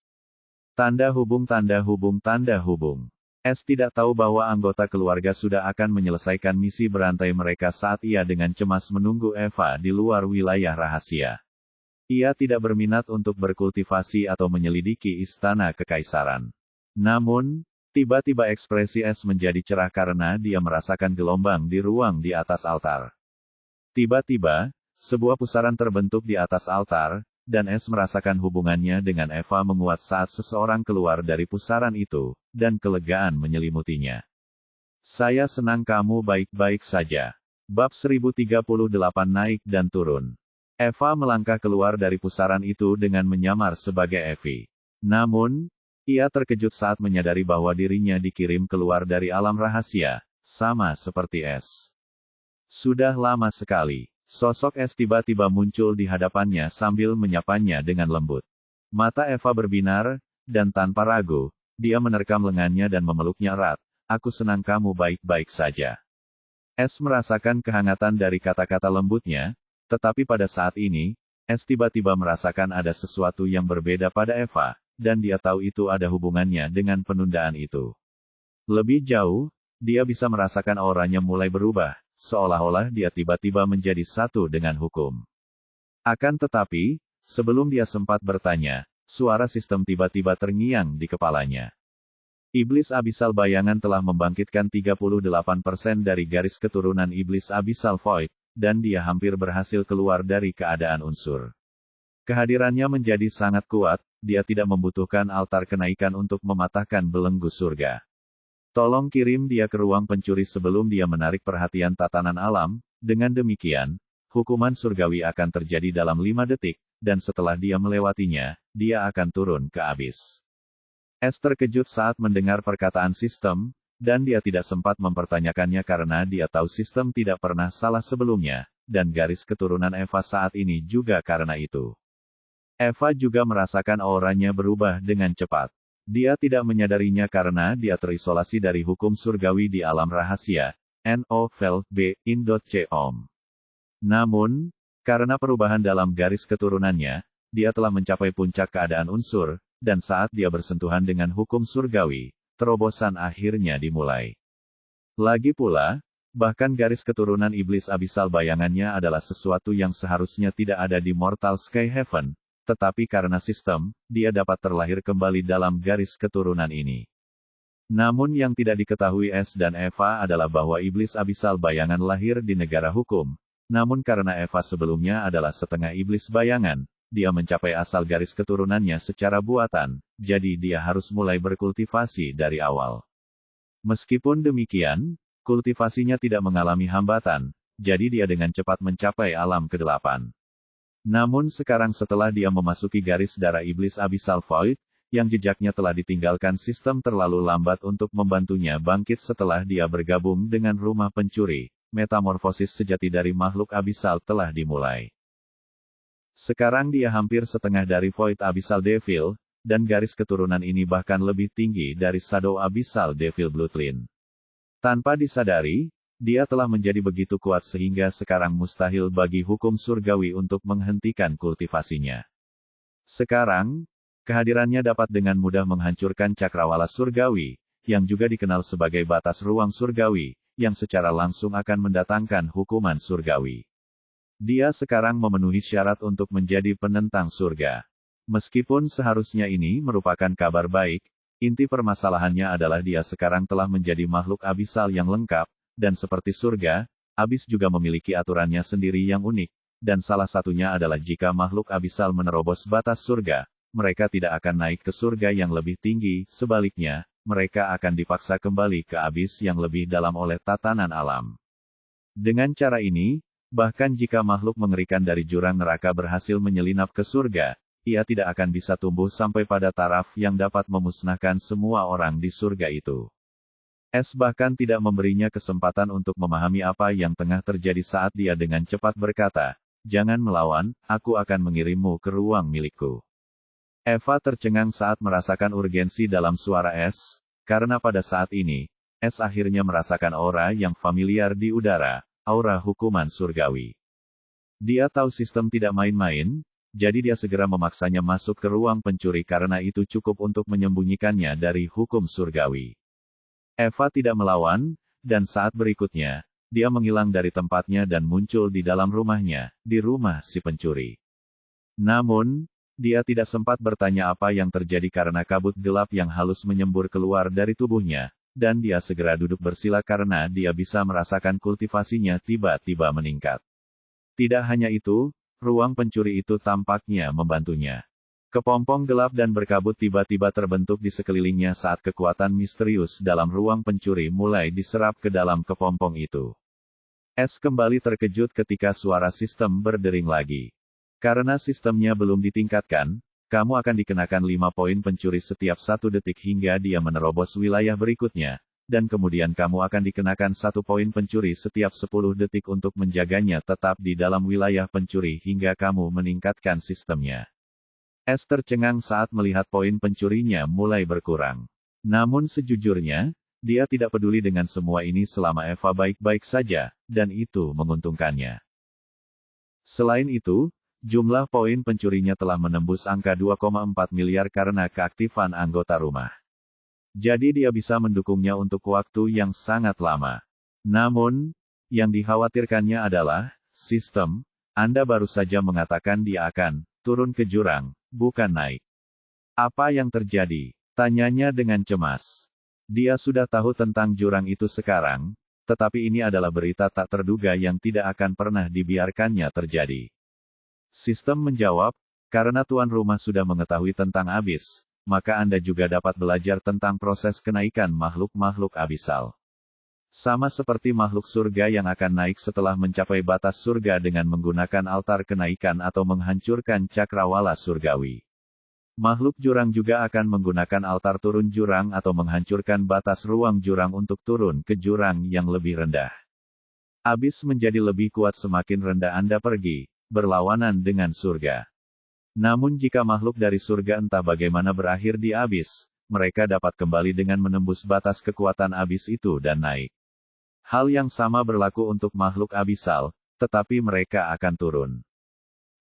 [SPEAKER 1] Tanda hubung tanda hubung tanda hubung. S tidak tahu bahwa anggota keluarga sudah akan menyelesaikan misi berantai mereka saat ia dengan cemas menunggu Eva di luar wilayah rahasia. Ia tidak berminat untuk berkultivasi atau menyelidiki istana kekaisaran. Namun, tiba-tiba ekspresi S menjadi cerah karena dia merasakan gelombang di ruang di atas altar. Tiba-tiba, sebuah pusaran terbentuk di atas altar, dan S merasakan hubungannya dengan Eva menguat saat seseorang keluar dari pusaran itu, dan kelegaan menyelimutinya. Saya senang kamu baik-baik saja. Bab 1038 naik dan turun. Eva melangkah keluar dari pusaran itu dengan menyamar sebagai Evie. Namun, ia terkejut saat menyadari bahwa dirinya dikirim keluar dari alam rahasia, sama seperti S. Sudah lama sekali, sosok S tiba-tiba muncul di hadapannya sambil menyapanya dengan lembut. Mata Eva berbinar, dan tanpa ragu, dia menerkam lengannya dan memeluknya erat. Aku senang kamu baik-baik saja. S merasakan kehangatan dari kata-kata lembutnya, tetapi pada saat ini, S tiba-tiba merasakan ada sesuatu yang berbeda pada Eva, dan dia tahu itu ada hubungannya dengan penundaan itu. Lebih jauh, dia bisa merasakan auranya mulai berubah, seolah-olah dia tiba-tiba menjadi satu dengan hukum. Akan tetapi, sebelum dia sempat bertanya, suara sistem tiba-tiba terngiang di kepalanya. Iblis Abisal Bayangan telah membangkitkan 38% dari garis keturunan Iblis Abisal Void, dan dia hampir berhasil keluar dari keadaan unsur. Kehadirannya menjadi sangat kuat, dia tidak membutuhkan altar kenaikan untuk mematahkan belenggu surga. Tolong kirim dia ke ruang pencuri sebelum dia menarik perhatian tatanan alam, dengan demikian, hukuman surgawi akan terjadi dalam 5 detik, dan setelah dia melewatinya, dia akan turun ke abis. S terkejut saat mendengar perkataan sistem, dan dia tidak sempat mempertanyakannya karena dia tahu sistem tidak pernah salah sebelumnya, dan garis keturunan Eva saat ini juga karena itu. Eva juga merasakan auranya berubah dengan cepat. Dia tidak menyadarinya karena dia terisolasi dari hukum surgawi di alam rahasia, NOVEL-B-IN.com. Namun, karena perubahan dalam garis keturunannya, dia telah mencapai puncak keadaan unsur, dan saat dia bersentuhan dengan hukum surgawi, terobosan akhirnya dimulai. Lagi pula, bahkan garis keturunan Iblis Abisal Bayangannya adalah sesuatu yang seharusnya tidak ada di Mortal Sky Heaven, tetapi karena sistem, dia dapat terlahir kembali dalam garis keturunan ini. Namun yang tidak diketahui S dan Eva adalah bahwa Iblis Abisal Bayangan lahir di negara hukum, namun karena Eva sebelumnya adalah setengah Iblis Bayangan, dia mencapai asal garis keturunannya secara buatan, jadi dia harus mulai berkultivasi dari awal. Meskipun demikian, kultivasinya tidak mengalami hambatan, jadi dia dengan cepat mencapai alam ke-8. Namun sekarang setelah dia memasuki garis darah Iblis Abisal Void, yang jejaknya telah ditinggalkan sistem terlalu lambat untuk membantunya bangkit setelah dia bergabung dengan rumah pencuri, metamorfosis sejati dari makhluk abisal telah dimulai. Sekarang dia hampir setengah dari Void Abyssal Devil, dan garis keturunan ini bahkan lebih tinggi dari Shadow Abyssal Devil Bloodline. Tanpa disadari, dia telah menjadi begitu kuat sehingga sekarang mustahil bagi hukum surgawi untuk menghentikan kultivasinya. Sekarang, kehadirannya dapat dengan mudah menghancurkan cakrawala surgawi, yang juga dikenal sebagai batas ruang surgawi, yang secara langsung akan mendatangkan hukuman surgawi. Dia sekarang memenuhi syarat untuk menjadi penentang surga. Meskipun seharusnya ini merupakan kabar baik, inti permasalahannya adalah dia sekarang telah menjadi makhluk abisal yang lengkap, dan seperti surga, abis juga memiliki aturannya sendiri yang unik, dan salah satunya adalah jika makhluk abisal menerobos batas surga, mereka tidak akan naik ke surga yang lebih tinggi, sebaliknya, mereka akan dipaksa kembali ke abis yang lebih dalam oleh tatanan alam. Dengan cara ini, bahkan jika makhluk mengerikan dari jurang neraka berhasil menyelinap ke surga, ia tidak akan bisa tumbuh sampai pada taraf yang dapat memusnahkan semua orang di surga itu. S bahkan tidak memberinya kesempatan untuk memahami apa yang tengah terjadi saat dia dengan cepat berkata, "Jangan melawan, aku akan mengirimmu ke ruang milikku." Eva tercengang saat merasakan urgensi dalam suara S, karena pada saat ini, S akhirnya merasakan aura yang familiar di udara, aura hukuman surgawi. Dia tahu sistem tidak main-main, jadi dia segera memaksanya masuk ke ruang pencuri karena itu cukup untuk menyembunyikannya dari hukum surgawi. Eva tidak melawan, dan saat berikutnya, dia menghilang dari tempatnya dan muncul di dalam rumahnya, di rumah si pencuri. Namun, dia tidak sempat bertanya apa yang terjadi karena kabut gelap yang halus menyembur keluar dari tubuhnya, dan dia segera duduk bersila karena dia bisa merasakan kultivasinya tiba-tiba meningkat. Tidak hanya itu, ruang pencuri itu tampaknya membantunya. Kepompong gelap dan berkabut tiba-tiba terbentuk di sekelilingnya saat kekuatan misterius dalam ruang pencuri mulai diserap ke dalam kepompong itu. S kembali terkejut ketika suara sistem berdering lagi. Karena sistemnya belum ditingkatkan, kamu akan dikenakan 5 poin pencuri setiap 1 detik hingga dia menerobos wilayah berikutnya, dan kemudian kamu akan dikenakan 1 poin pencuri setiap 10 detik untuk menjaganya tetap di dalam wilayah pencuri hingga kamu meningkatkan sistemnya. S tercengang saat melihat poin pencurinya mulai berkurang. Namun sejujurnya, dia tidak peduli dengan semua ini selama Eva baik-baik saja, dan itu menguntungkannya. Selain itu, jumlah poin pencurinya telah menembus angka 2,4 miliar karena keaktifan anggota rumah. Jadi dia bisa mendukungnya untuk waktu yang sangat lama. Namun, yang dikhawatirkannya adalah, sistem, Anda baru saja mengatakan dia akan turun ke jurang, bukan naik. Apa yang terjadi? Tanyanya dengan cemas. Dia sudah tahu tentang jurang itu sekarang, tetapi ini adalah berita tak terduga yang tidak akan pernah dibiarkannya terjadi. Sistem menjawab, karena tuan rumah sudah mengetahui tentang abis, maka Anda juga dapat belajar tentang proses kenaikan makhluk-makhluk abisal. Sama seperti makhluk surga yang akan naik setelah mencapai batas surga dengan menggunakan altar kenaikan atau menghancurkan cakrawala surgawi. Makhluk jurang juga akan menggunakan altar turun jurang atau menghancurkan batas ruang jurang untuk turun ke jurang yang lebih rendah. Abis menjadi lebih kuat semakin rendah Anda pergi, berlawanan dengan surga. Namun jika makhluk dari surga entah bagaimana berakhir di abis, mereka dapat kembali dengan menembus batas kekuatan abis itu dan naik. Hal yang sama berlaku untuk makhluk abisal, tetapi mereka akan turun.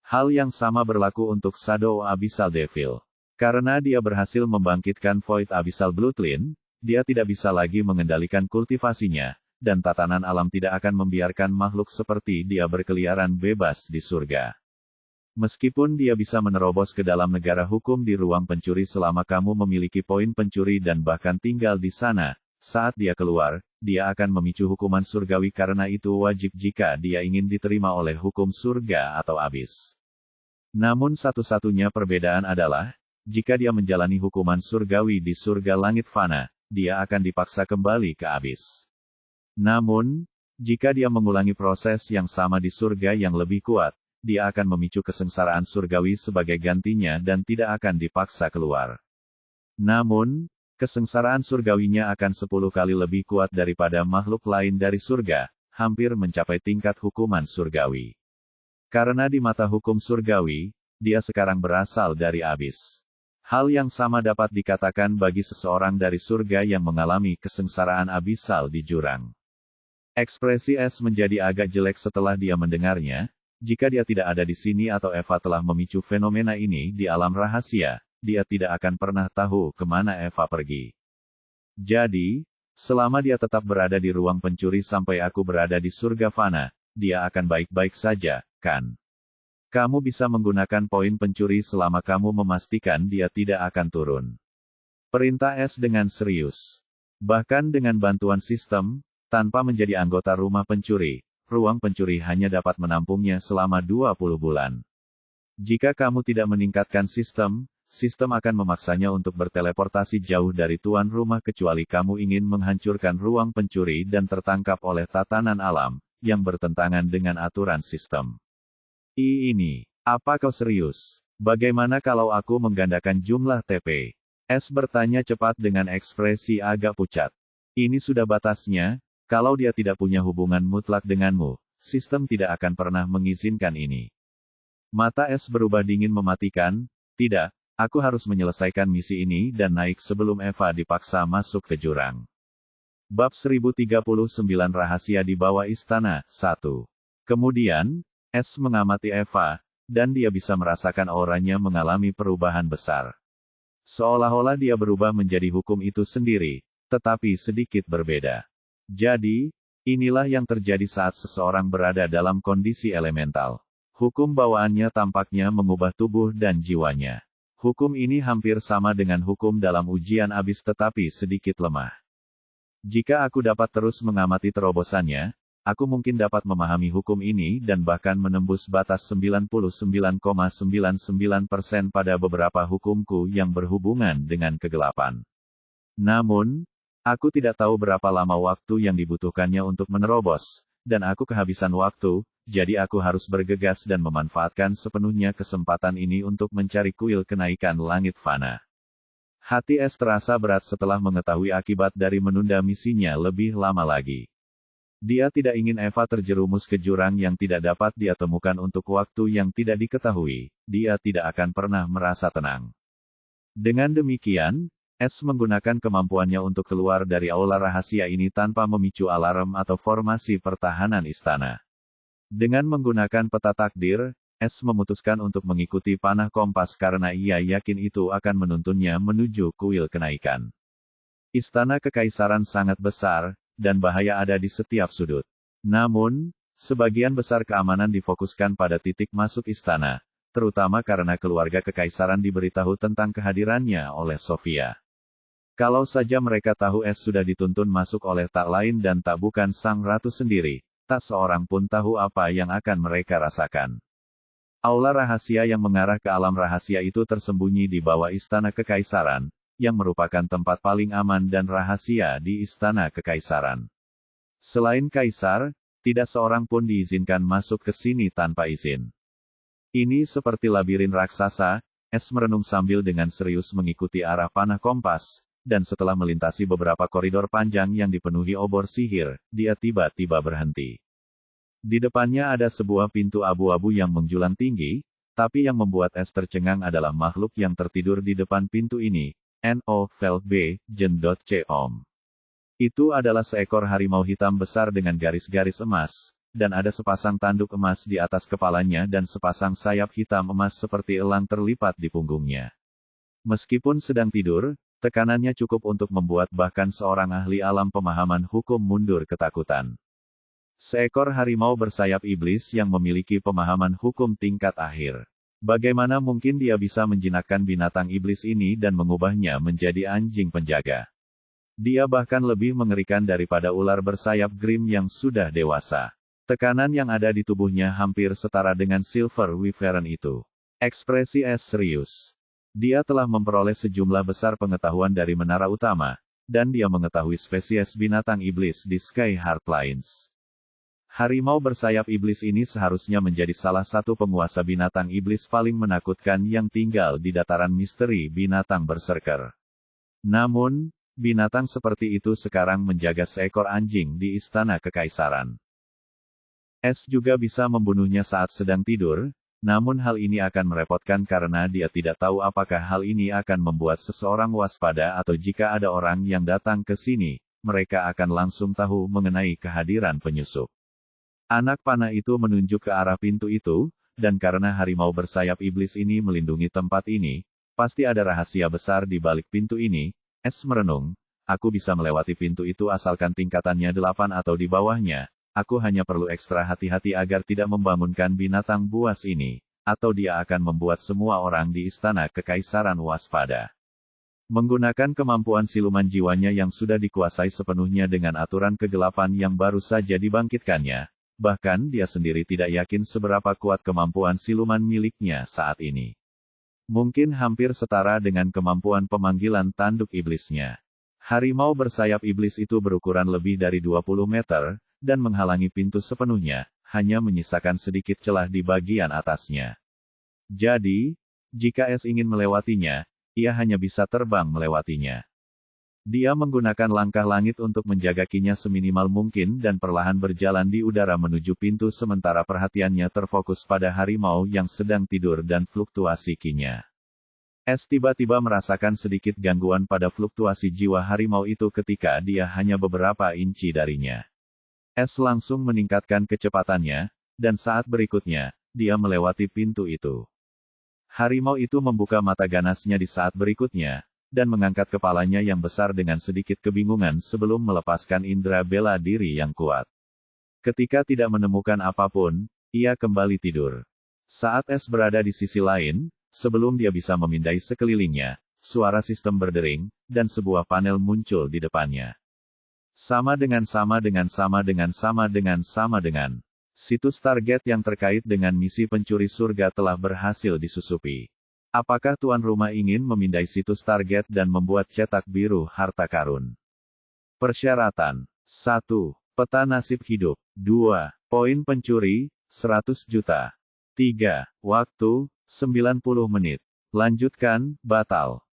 [SPEAKER 1] Hal yang sama berlaku untuk Shadow Abyssal Devil. Karena dia berhasil membangkitkan Void Abyssal Bloodline, dia tidak bisa lagi mengendalikan kultivasinya, dan tatanan alam tidak akan membiarkan makhluk seperti dia berkeliaran bebas di surga. Meskipun dia bisa menerobos ke dalam negara hukum di ruang pencuri selama kamu memiliki poin pencuri dan bahkan tinggal di sana, saat dia keluar, dia akan memicu hukuman surgawi karena itu wajib jika dia ingin diterima oleh hukum surga atau abis. Namun satu-satunya perbedaan adalah, jika dia menjalani hukuman surgawi di surga langit fana, dia akan dipaksa kembali ke abis. Namun, jika dia mengulangi proses yang sama di surga yang lebih kuat, dia akan memicu kesengsaraan surgawi sebagai gantinya dan tidak akan dipaksa keluar. Namun, kesengsaraan surgawinya akan 10 kali lebih kuat daripada makhluk lain dari surga, hampir mencapai tingkat hukuman surgawi. Karena di mata hukum surgawi, dia sekarang berasal dari abis. Hal yang sama dapat dikatakan bagi seseorang dari surga yang mengalami kesengsaraan abisal di jurang. Ekspresi S menjadi agak jelek setelah dia mendengarnya. Jika dia tidak ada di sini atau Eva telah memicu fenomena ini di alam rahasia, dia tidak akan pernah tahu kemana Eva pergi. Jadi, selama dia tetap berada di ruang pencuri sampai aku berada di surga fana, dia akan baik-baik saja, kan? Kamu bisa menggunakan poin pencuri selama kamu memastikan dia tidak akan turun. Perintah S dengan serius. Bahkan dengan bantuan sistem, tanpa menjadi anggota rumah pencuri, ruang pencuri hanya dapat menampungnya selama 20 bulan. Jika kamu tidak meningkatkan sistem, sistem akan memaksanya untuk berteleportasi jauh dari tuan rumah kecuali kamu ingin menghancurkan ruang pencuri dan tertangkap oleh tatanan alam, yang bertentangan dengan aturan sistem. Ini, apa kau serius? Bagaimana kalau aku menggandakan jumlah TP? S bertanya cepat dengan ekspresi agak pucat. Ini sudah batasnya. Kalau dia tidak punya hubungan mutlak denganmu, sistem tidak akan pernah mengizinkan ini. Mata S berubah dingin mematikan, tidak, Aku harus menyelesaikan misi ini dan naik sebelum Eva dipaksa masuk ke jurang. Bab 1039 Rahasia di Bawah Istana, 1. Kemudian, S mengamati Eva, dan dia bisa merasakan auranya mengalami perubahan besar. Seolah-olah dia berubah menjadi hukum itu sendiri, tetapi sedikit berbeda. Jadi, inilah yang terjadi saat seseorang berada dalam kondisi elemental. Hukum bawaannya tampaknya mengubah tubuh dan jiwanya. Hukum ini hampir sama dengan hukum dalam ujian abis tetapi sedikit lemah. Jika aku dapat terus mengamati terobosannya, aku mungkin dapat memahami hukum ini dan bahkan menembus batas 99,99% pada beberapa hukumku yang berhubungan dengan kegelapan. Namun, aku tidak tahu berapa lama waktu yang dibutuhkannya untuk menerobos, dan aku kehabisan waktu, jadi aku harus bergegas dan memanfaatkan sepenuhnya kesempatan ini untuk mencari kuil kenaikan langit fana. Hati S terasa berat setelah mengetahui akibat dari menunda misinya lebih lama lagi. Dia tidak ingin Eva terjerumus ke jurang yang tidak dapat dia temukan untuk waktu yang tidak diketahui. Dia tidak akan pernah merasa tenang. Dengan demikian, S menggunakan kemampuannya untuk keluar dari aula rahasia ini tanpa memicu alarm atau formasi pertahanan istana. Dengan menggunakan peta takdir, S memutuskan untuk mengikuti panah kompas karena ia yakin itu akan menuntunnya menuju kuil kenaikan. Istana kekaisaran sangat besar, dan bahaya ada di setiap sudut. Namun, sebagian besar keamanan difokuskan pada titik masuk istana, terutama karena keluarga kekaisaran diberitahu tentang kehadirannya oleh Sofia. Kalau saja mereka tahu S sudah dituntun masuk oleh tak lain dan tak bukan sang ratu sendiri, tak seorang pun tahu apa yang akan mereka rasakan. Aula rahasia yang mengarah ke alam rahasia itu tersembunyi di bawah istana kekaisaran, yang merupakan tempat paling aman dan rahasia di istana kekaisaran. Selain kaisar, tidak seorang pun diizinkan masuk ke sini tanpa izin. Ini seperti labirin raksasa, S merenung sambil dengan serius mengikuti arah panah kompas, dan setelah melintasi beberapa koridor panjang yang dipenuhi obor sihir, dia tiba-tiba berhenti. Di depannya ada sebuah pintu abu-abu yang menjulang tinggi, tapi yang membuat S tercengang adalah makhluk yang tertidur di depan pintu ini, No-Vel-B, Jen.Com. Itu adalah seekor harimau hitam besar dengan garis-garis emas, dan ada sepasang tanduk emas di atas kepalanya dan sepasang sayap hitam emas seperti elang terlipat di punggungnya. Meskipun sedang tidur, tekanannya cukup untuk membuat bahkan seorang ahli alam pemahaman hukum mundur ketakutan. Seekor harimau bersayap iblis yang memiliki pemahaman hukum tingkat akhir. Bagaimana mungkin dia bisa menjinakkan binatang iblis ini dan mengubahnya menjadi anjing penjaga? Dia bahkan lebih mengerikan daripada ular bersayap Grim yang sudah dewasa. Tekanan yang ada di tubuhnya hampir setara dengan Silver Wyvern itu. Ekspresi S serius. Dia telah memperoleh sejumlah besar pengetahuan dari menara utama, dan dia mengetahui spesies binatang iblis di Sky Heartlines. Harimau bersayap iblis ini seharusnya menjadi salah satu penguasa binatang iblis paling menakutkan yang tinggal di dataran misteri binatang berserker. Namun, binatang seperti itu sekarang menjaga seekor anjing di istana kekaisaran. S juga bisa membunuhnya saat sedang tidur, namun hal ini akan merepotkan karena dia tidak tahu apakah hal ini akan membuat seseorang waspada atau jika ada orang yang datang ke sini, mereka akan langsung tahu mengenai kehadiran penyusup. Anak panah itu menunjuk ke arah pintu itu, dan karena harimau bersayap iblis ini melindungi tempat ini, pasti ada rahasia besar di balik pintu ini. S merenung, aku bisa melewati pintu itu asalkan tingkatannya 8 atau di bawahnya, aku hanya perlu ekstra hati-hati agar tidak membangunkan binatang buas ini, atau dia akan membuat semua orang di istana kekaisaran waspada. Menggunakan kemampuan siluman jiwanya yang sudah dikuasai sepenuhnya dengan aturan kegelapan yang baru saja dibangkitkannya, bahkan dia sendiri tidak yakin seberapa kuat kemampuan siluman miliknya saat ini. Mungkin hampir setara dengan kemampuan pemanggilan tanduk iblisnya. Harimau bersayap iblis itu berukuran lebih dari 20 meter, dan menghalangi pintu sepenuhnya, hanya menyisakan sedikit celah di bagian atasnya. Jadi, jika S ingin melewatinya, ia hanya bisa terbang melewatinya. Dia menggunakan langkah langit untuk menjaga kinya seminimal mungkin dan perlahan berjalan di udara menuju pintu sementara perhatiannya terfokus pada harimau yang sedang tidur dan fluktuasi kinya. S tiba-tiba merasakan sedikit gangguan pada fluktuasi jiwa harimau itu ketika dia hanya beberapa inci darinya. S langsung meningkatkan kecepatannya, dan saat berikutnya, dia melewati pintu itu. Harimau itu membuka mata ganasnya di saat berikutnya, dan mengangkat kepalanya yang besar dengan sedikit kebingungan sebelum melepaskan indera bela diri yang kuat. Ketika tidak menemukan apapun, ia kembali tidur. Saat S berada di sisi lain, sebelum dia bisa memindai sekelilingnya, suara sistem berdering, dan sebuah panel muncul di depannya. Sama dengan. Situs target yang terkait dengan misi pencuri surga telah berhasil disusupi. Apakah tuan rumah ingin memindai situs target dan membuat cetak biru harta karun? Persyaratan. 1. Peta nasib hidup. 2. Poin pencuri, 100 juta. 3. Waktu, 90 menit. Lanjutkan, batal.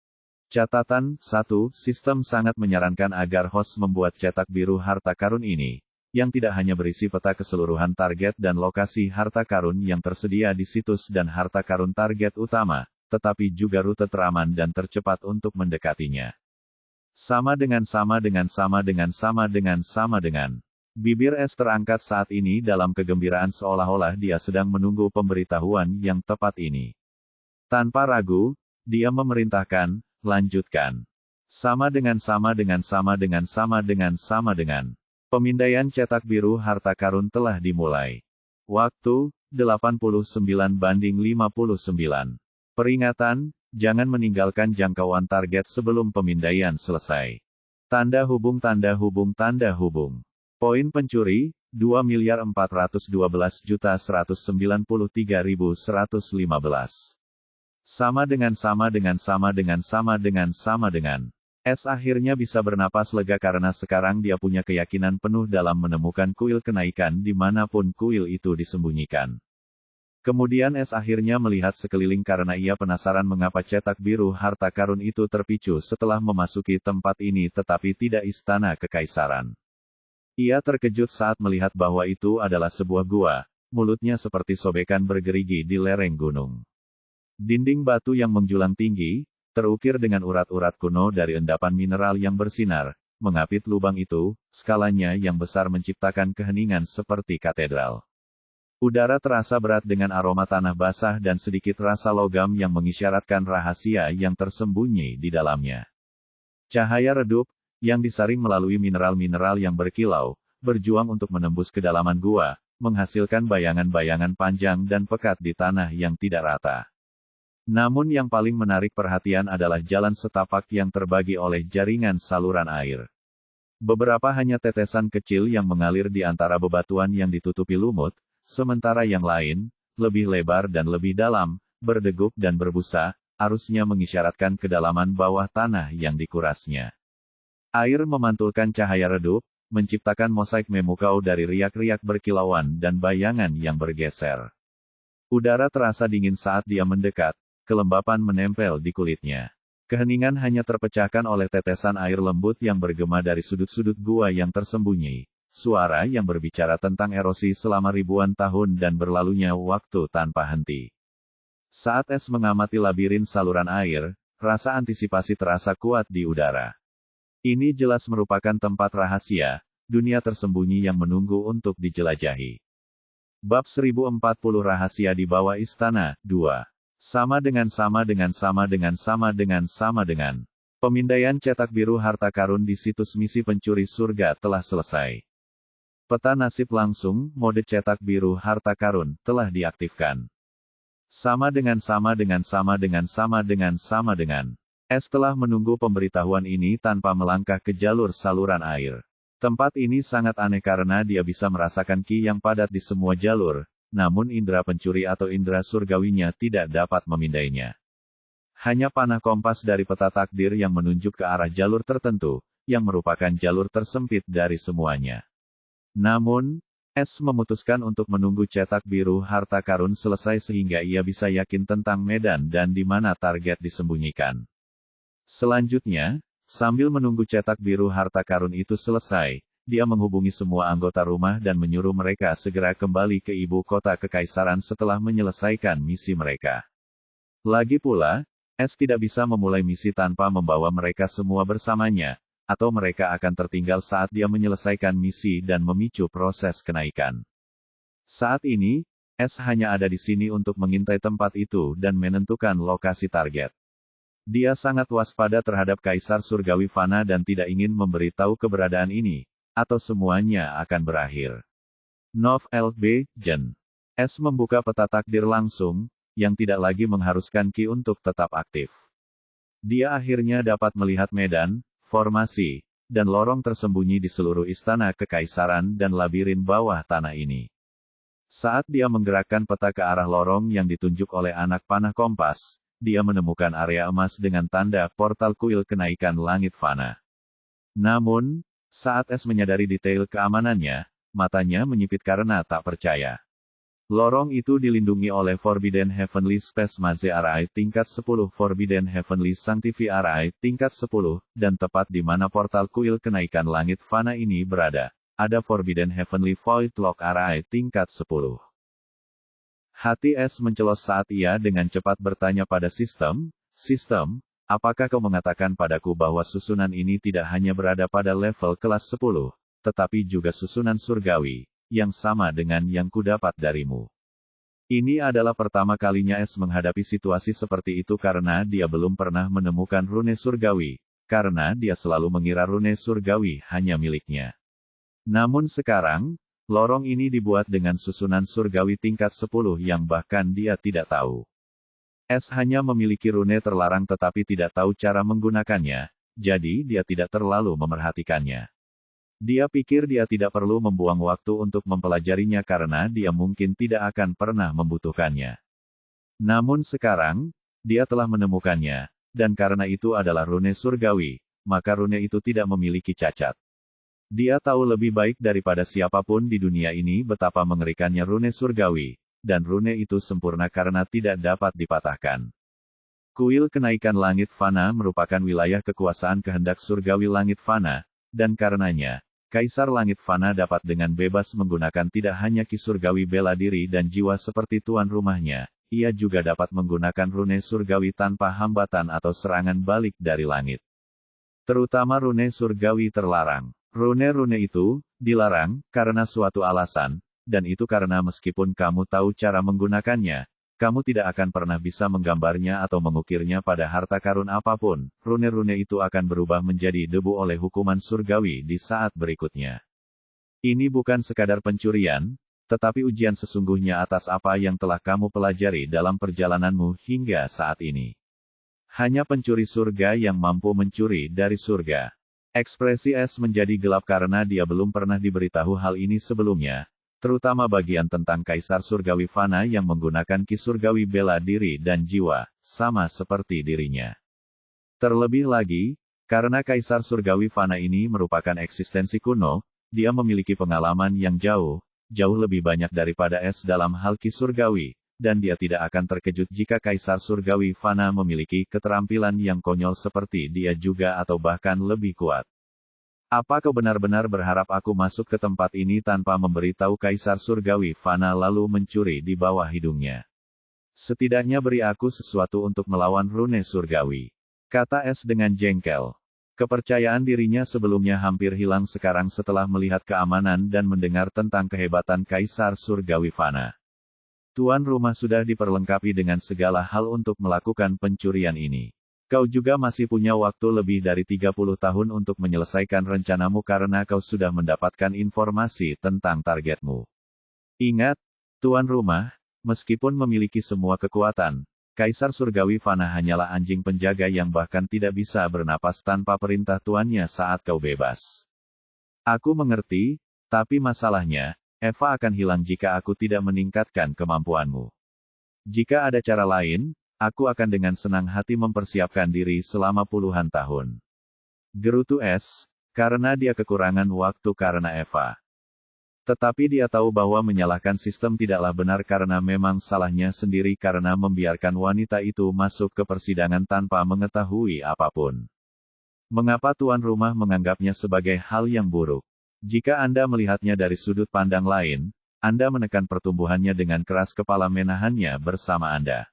[SPEAKER 1] Catatan, 1. Sistem sangat menyarankan agar host membuat cetak biru harta karun ini, yang tidak hanya berisi peta keseluruhan target dan lokasi harta karun yang tersedia di situs dan harta karun target utama, tetapi juga rute teraman dan tercepat untuk mendekatinya. Sama dengan. Bibir S terangkat saat ini dalam kegembiraan seolah-olah dia sedang menunggu pemberitahuan yang tepat ini. Tanpa ragu, dia memerintahkan, lanjutkan. Sama dengan. Pemindaian cetak biru harta karun telah dimulai. Waktu, 89:59. Peringatan, jangan meninggalkan jangkauan target sebelum pemindaian selesai. Tanda hubung. Poin pencuri, 2.412.193.115. Sama dengan. S akhirnya bisa bernapas lega karena sekarang dia punya keyakinan penuh dalam menemukan kuil kenaikan dimanapun kuil itu disembunyikan. Kemudian S akhirnya melihat sekeliling karena ia penasaran mengapa cetak biru harta karun itu terpicu setelah memasuki tempat ini tetapi tidak istana kekaisaran. Ia terkejut saat melihat bahwa itu adalah sebuah gua, mulutnya seperti sobekan bergerigi di lereng gunung. Dinding batu yang menjulang tinggi, terukir dengan urat-urat kuno dari endapan mineral yang bersinar, mengapit lubang itu, skalanya yang besar menciptakan keheningan seperti katedral. Udara terasa berat dengan aroma tanah basah dan sedikit rasa logam yang mengisyaratkan rahasia yang tersembunyi di dalamnya. Cahaya redup, yang disaring melalui mineral-mineral yang berkilau, berjuang untuk menembus kedalaman gua, menghasilkan bayangan-bayangan panjang dan pekat di tanah yang tidak rata. Namun yang paling menarik perhatian adalah jalan setapak yang terbagi oleh jaringan saluran air. Beberapa hanya tetesan kecil yang mengalir di antara bebatuan yang ditutupi lumut, sementara yang lain, lebih lebar dan lebih dalam, berdegup dan berbusa, arusnya mengisyaratkan kedalaman bawah tanah yang dikurasnya. Air memantulkan cahaya redup, menciptakan mosaik memukau dari riak-riak berkilauan dan bayangan yang bergeser. Udara terasa dingin saat dia mendekat, kelembapan menempel di kulitnya. Keheningan hanya terpecahkan oleh tetesan air lembut yang bergema dari sudut-sudut gua yang tersembunyi. Suara yang berbicara tentang erosi selama ribuan tahun dan berlalunya waktu tanpa henti. Saat S mengamati labirin saluran air, rasa antisipasi terasa kuat di udara. Ini jelas merupakan tempat rahasia, dunia tersembunyi yang menunggu untuk dijelajahi. Bab 1040 Rahasia di Bawah Istana, 2. Sama dengan. Pemindaian cetak biru harta karun di situs misi pencuri surga telah selesai. Peta nasib langsung, mode cetak biru harta karun, telah diaktifkan. Sama dengan. S telah menunggu pemberitahuan ini tanpa melangkah ke jalur saluran air. Tempat ini sangat aneh karena dia bisa merasakan ki yang padat di semua jalur, namun indera pencuri atau indera surgawinya tidak dapat memindainya. Hanya panah kompas dari peta takdir yang menunjuk ke arah jalur tertentu, yang merupakan jalur tersempit dari semuanya. Namun, S memutuskan untuk menunggu cetak biru harta karun selesai sehingga ia bisa yakin tentang medan dan di mana target disembunyikan. Selanjutnya, sambil menunggu cetak biru harta karun itu selesai, dia menghubungi semua anggota rumah dan menyuruh mereka segera kembali ke ibu kota kekaisaran setelah menyelesaikan misi mereka. Lagi pula, S tidak bisa memulai misi tanpa membawa mereka semua bersamanya, atau mereka akan tertinggal saat dia menyelesaikan misi dan memicu proses kenaikan. Saat ini, S hanya ada di sini untuk mengintai tempat itu dan menentukan lokasi target. Dia sangat waspada terhadap Kaisar Surgawi Fana dan tidak ingin memberitahu keberadaan ini, atau semuanya akan berakhir. Nov L.B. Jen. S membuka peta takdir langsung, yang tidak lagi mengharuskan Ki untuk tetap aktif. Dia akhirnya dapat melihat medan, formasi, dan lorong tersembunyi di seluruh istana kekaisaran dan labirin bawah tanah ini. Saat dia menggerakkan peta ke arah lorong yang ditunjuk oleh anak panah kompas, dia menemukan area emas dengan tanda portal kuil kenaikan langit Fana. Namun, saat S menyadari detail keamanannya, matanya menyipit karena tak percaya. Lorong itu dilindungi oleh Forbidden Heavenly Space Maze Array tingkat 10 Forbidden Heavenly Sanctify Array tingkat 10, dan tepat di mana portal kuil kenaikan langit Fana ini berada, ada Forbidden Heavenly Void Lock Array tingkat 10. Hati S mencelos saat ia dengan cepat bertanya pada sistem, apakah kau mengatakan padaku bahwa susunan ini tidak hanya berada pada level kelas 10, tetapi juga susunan surgawi, yang sama dengan yang kudapat darimu. Ini adalah pertama kalinya S menghadapi situasi seperti itu karena dia belum pernah menemukan rune surgawi, karena dia selalu mengira rune surgawi hanya miliknya. Namun sekarang, lorong ini dibuat dengan susunan surgawi tingkat 10 yang bahkan dia tidak tahu. S hanya memiliki rune terlarang tetapi tidak tahu cara menggunakannya, jadi dia tidak terlalu memerhatikannya. Dia pikir dia tidak perlu membuang waktu untuk mempelajarinya karena dia mungkin tidak akan pernah membutuhkannya. Namun sekarang, dia telah menemukannya, dan karena itu adalah rune surgawi, maka rune itu tidak memiliki cacat. Dia tahu lebih baik daripada siapapun di dunia ini betapa mengerikannya rune surgawi, dan rune itu sempurna karena tidak dapat dipatahkan. Kuil kenaikan langit Fana merupakan wilayah kekuasaan kehendak surgawi langit Fana, dan karenanya, Kaisar Langit Fana dapat dengan bebas menggunakan tidak hanya ki surgawi bela diri dan jiwa seperti tuan rumahnya, ia juga dapat menggunakan rune surgawi tanpa hambatan atau serangan balik dari langit. Terutama rune surgawi terlarang. Rune-rune itu dilarang karena suatu alasan, dan itu karena meskipun kamu tahu cara menggunakannya, kamu tidak akan pernah bisa menggambarnya atau mengukirnya pada harta karun apapun, rune-rune itu akan berubah menjadi debu oleh hukuman surgawi di saat berikutnya. Ini bukan sekadar pencurian, tetapi ujian sesungguhnya atas apa yang telah kamu pelajari dalam perjalananmu hingga saat ini. Hanya pencuri surga yang mampu mencuri dari surga. Ekspresi S menjadi gelap karena dia belum pernah diberitahu hal ini sebelumnya, terutama bagian tentang Kaisar Surgawi Fana yang menggunakan ki surgawi bela diri dan jiwa, sama seperti dirinya. Terlebih lagi, karena Kaisar Surgawi Fana ini merupakan eksistensi kuno, dia memiliki pengalaman yang jauh lebih banyak daripada S dalam hal ki surgawi, dan dia tidak akan terkejut jika Kaisar Surgawi Fana memiliki keterampilan yang konyol seperti dia juga atau bahkan lebih kuat. Apa kau benar-benar berharap aku masuk ke tempat ini tanpa memberitahu Kaisar Surgawi Fana lalu mencuri di bawah hidungnya? Setidaknya beri aku sesuatu untuk melawan rune surgawi, kata S dengan jengkel. Kepercayaan dirinya sebelumnya hampir hilang sekarang setelah melihat keamanan dan mendengar tentang kehebatan Kaisar Surgawi Fana. Tuan rumah sudah diperlengkapi dengan segala hal untuk melakukan pencurian ini. Kau juga masih punya waktu lebih dari 30 tahun untuk menyelesaikan rencanamu karena kau sudah mendapatkan informasi tentang targetmu. Ingat, tuan rumah, meskipun memiliki semua kekuatan, Kaisar Surgawi Fana hanyalah anjing penjaga yang bahkan tidak bisa bernapas tanpa perintah tuannya saat kau bebas. Aku mengerti, tapi masalahnya, Eva akan hilang jika aku tidak meningkatkan kemampuanmu. Jika ada cara lain, aku akan dengan senang hati mempersiapkan diri selama puluhan tahun. Gerutu S, karena dia kekurangan waktu karena Eva. Tetapi dia tahu bahwa menyalahkan sistem tidaklah benar karena memang salahnya sendiri karena membiarkan wanita itu masuk ke persidangan tanpa mengetahui apapun. Mengapa tuan rumah menganggapnya sebagai hal yang buruk? Jika Anda melihatnya dari sudut pandang lain, Anda menekan pertumbuhannya dengan keras kepala menahannya bersama Anda.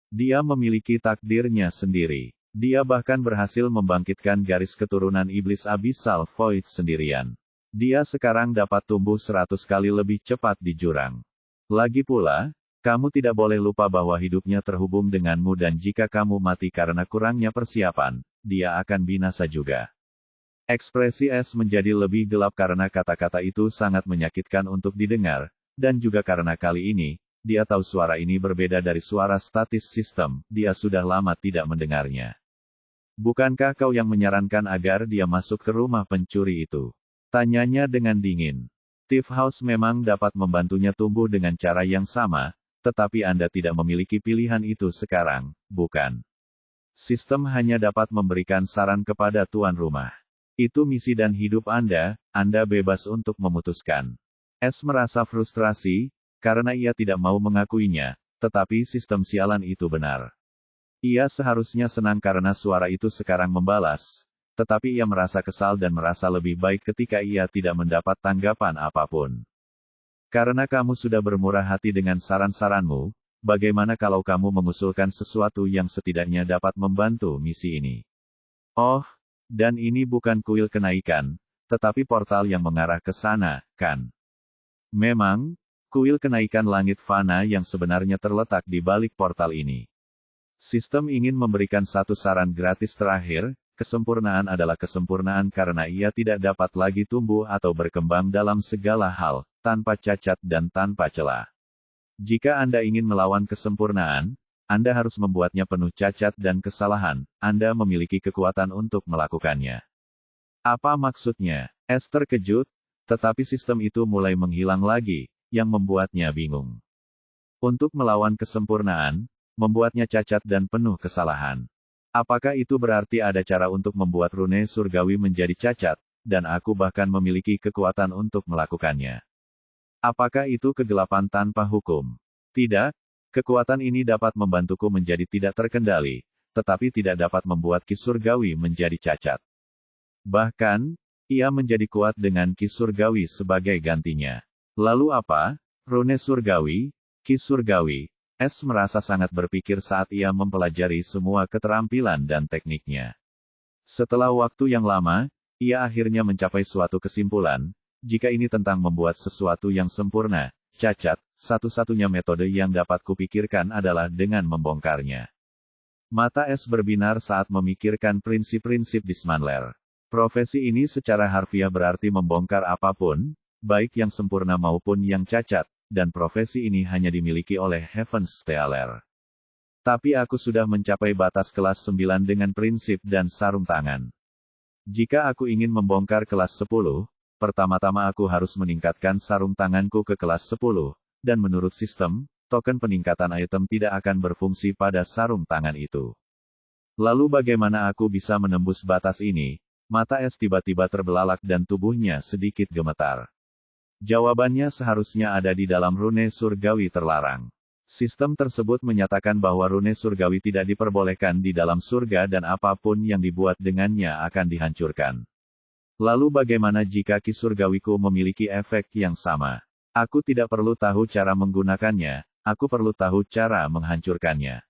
[SPEAKER 1] Dia memiliki takdirnya sendiri. Dia bahkan berhasil membangkitkan garis keturunan iblis Abyssal Void sendirian. Dia sekarang dapat tumbuh 100 kali lebih cepat di jurang. Lagi pula, kamu tidak boleh lupa bahwa hidupnya terhubung denganmu dan jika kamu mati karena kurangnya persiapan, dia akan binasa juga. Ekspresi S menjadi lebih gelap karena kata-kata itu sangat menyakitkan untuk didengar, dan juga karena kali ini, dia tahu suara ini berbeda dari suara statis sistem, dia sudah lama tidak mendengarnya. Bukankah kau yang menyarankan agar dia masuk ke rumah pencuri itu? Tanyanya dengan dingin. Thief House memang dapat membantunya tumbuh dengan cara yang sama, tetapi Anda tidak memiliki pilihan itu sekarang, bukan? Sistem hanya dapat memberikan saran kepada tuan rumah. Itu misi dan hidup Anda bebas untuk memutuskan. S merasa frustrasi, karena ia tidak mau mengakuinya, tetapi sistem sialan itu benar. Ia seharusnya senang karena suara itu sekarang membalas, tetapi ia merasa kesal dan merasa lebih baik ketika ia tidak mendapat tanggapan apapun. Karena kamu sudah bermurah hati dengan saran-saranmu, bagaimana kalau kamu mengusulkan sesuatu yang setidaknya dapat membantu misi ini? Oh, dan ini bukan kuil kenaikan, tetapi portal yang mengarah ke sana, kan? Memang, kuil kenaikan langit fana yang sebenarnya terletak di balik portal ini. Sistem ingin memberikan satu saran gratis terakhir, kesempurnaan adalah kesempurnaan karena ia tidak dapat lagi tumbuh atau berkembang dalam segala hal, tanpa cacat dan tanpa celah. Jika Anda ingin melawan kesempurnaan, Anda harus membuatnya penuh cacat dan kesalahan, Anda memiliki kekuatan untuk melakukannya. Apa maksudnya? S terkejut, tetapi sistem itu mulai menghilang lagi, yang membuatnya bingung. Untuk melawan kesempurnaan, membuatnya cacat dan penuh kesalahan. Apakah itu berarti ada cara untuk membuat rune surgawi menjadi cacat, dan aku bahkan memiliki kekuatan untuk melakukannya? Apakah itu kegelapan tanpa hukum? Tidak, kekuatan ini dapat membantuku menjadi tidak terkendali, tetapi tidak dapat membuat ki surgawi menjadi cacat. Bahkan, ia menjadi kuat dengan ki surgawi sebagai gantinya. Lalu apa? Rune surgawi, ki surgawi. S merasa sangat berpikir saat ia mempelajari semua keterampilan dan tekniknya. Setelah waktu yang lama, ia akhirnya mencapai suatu kesimpulan, jika ini tentang membuat sesuatu yang sempurna, cacat, satu-satunya metode yang dapat kupikirkan adalah dengan membongkarnya. Mata S berbinar saat memikirkan prinsip-prinsip Dismanler. Profesi ini secara harfiah berarti membongkar apapun, baik yang sempurna maupun yang cacat, dan profesi ini hanya dimiliki oleh Heaven's Stealer. Tapi aku sudah mencapai batas kelas 9 dengan prinsip dan sarung tangan. Jika aku ingin membongkar kelas 10, pertama-tama aku harus meningkatkan sarung tanganku ke kelas 10, dan menurut sistem, token peningkatan item tidak akan berfungsi pada sarung tangan itu. Lalu bagaimana aku bisa menembus batas ini? Mata S tiba-tiba terbelalak dan tubuhnya sedikit gemetar. Jawabannya seharusnya ada di dalam rune surgawi terlarang. Sistem tersebut menyatakan bahwa rune surgawi tidak diperbolehkan di dalam surga dan apapun yang dibuat dengannya akan dihancurkan. Lalu bagaimana jika ki surgawiku memiliki efek yang sama? Aku tidak perlu tahu cara menggunakannya, aku perlu tahu cara menghancurkannya.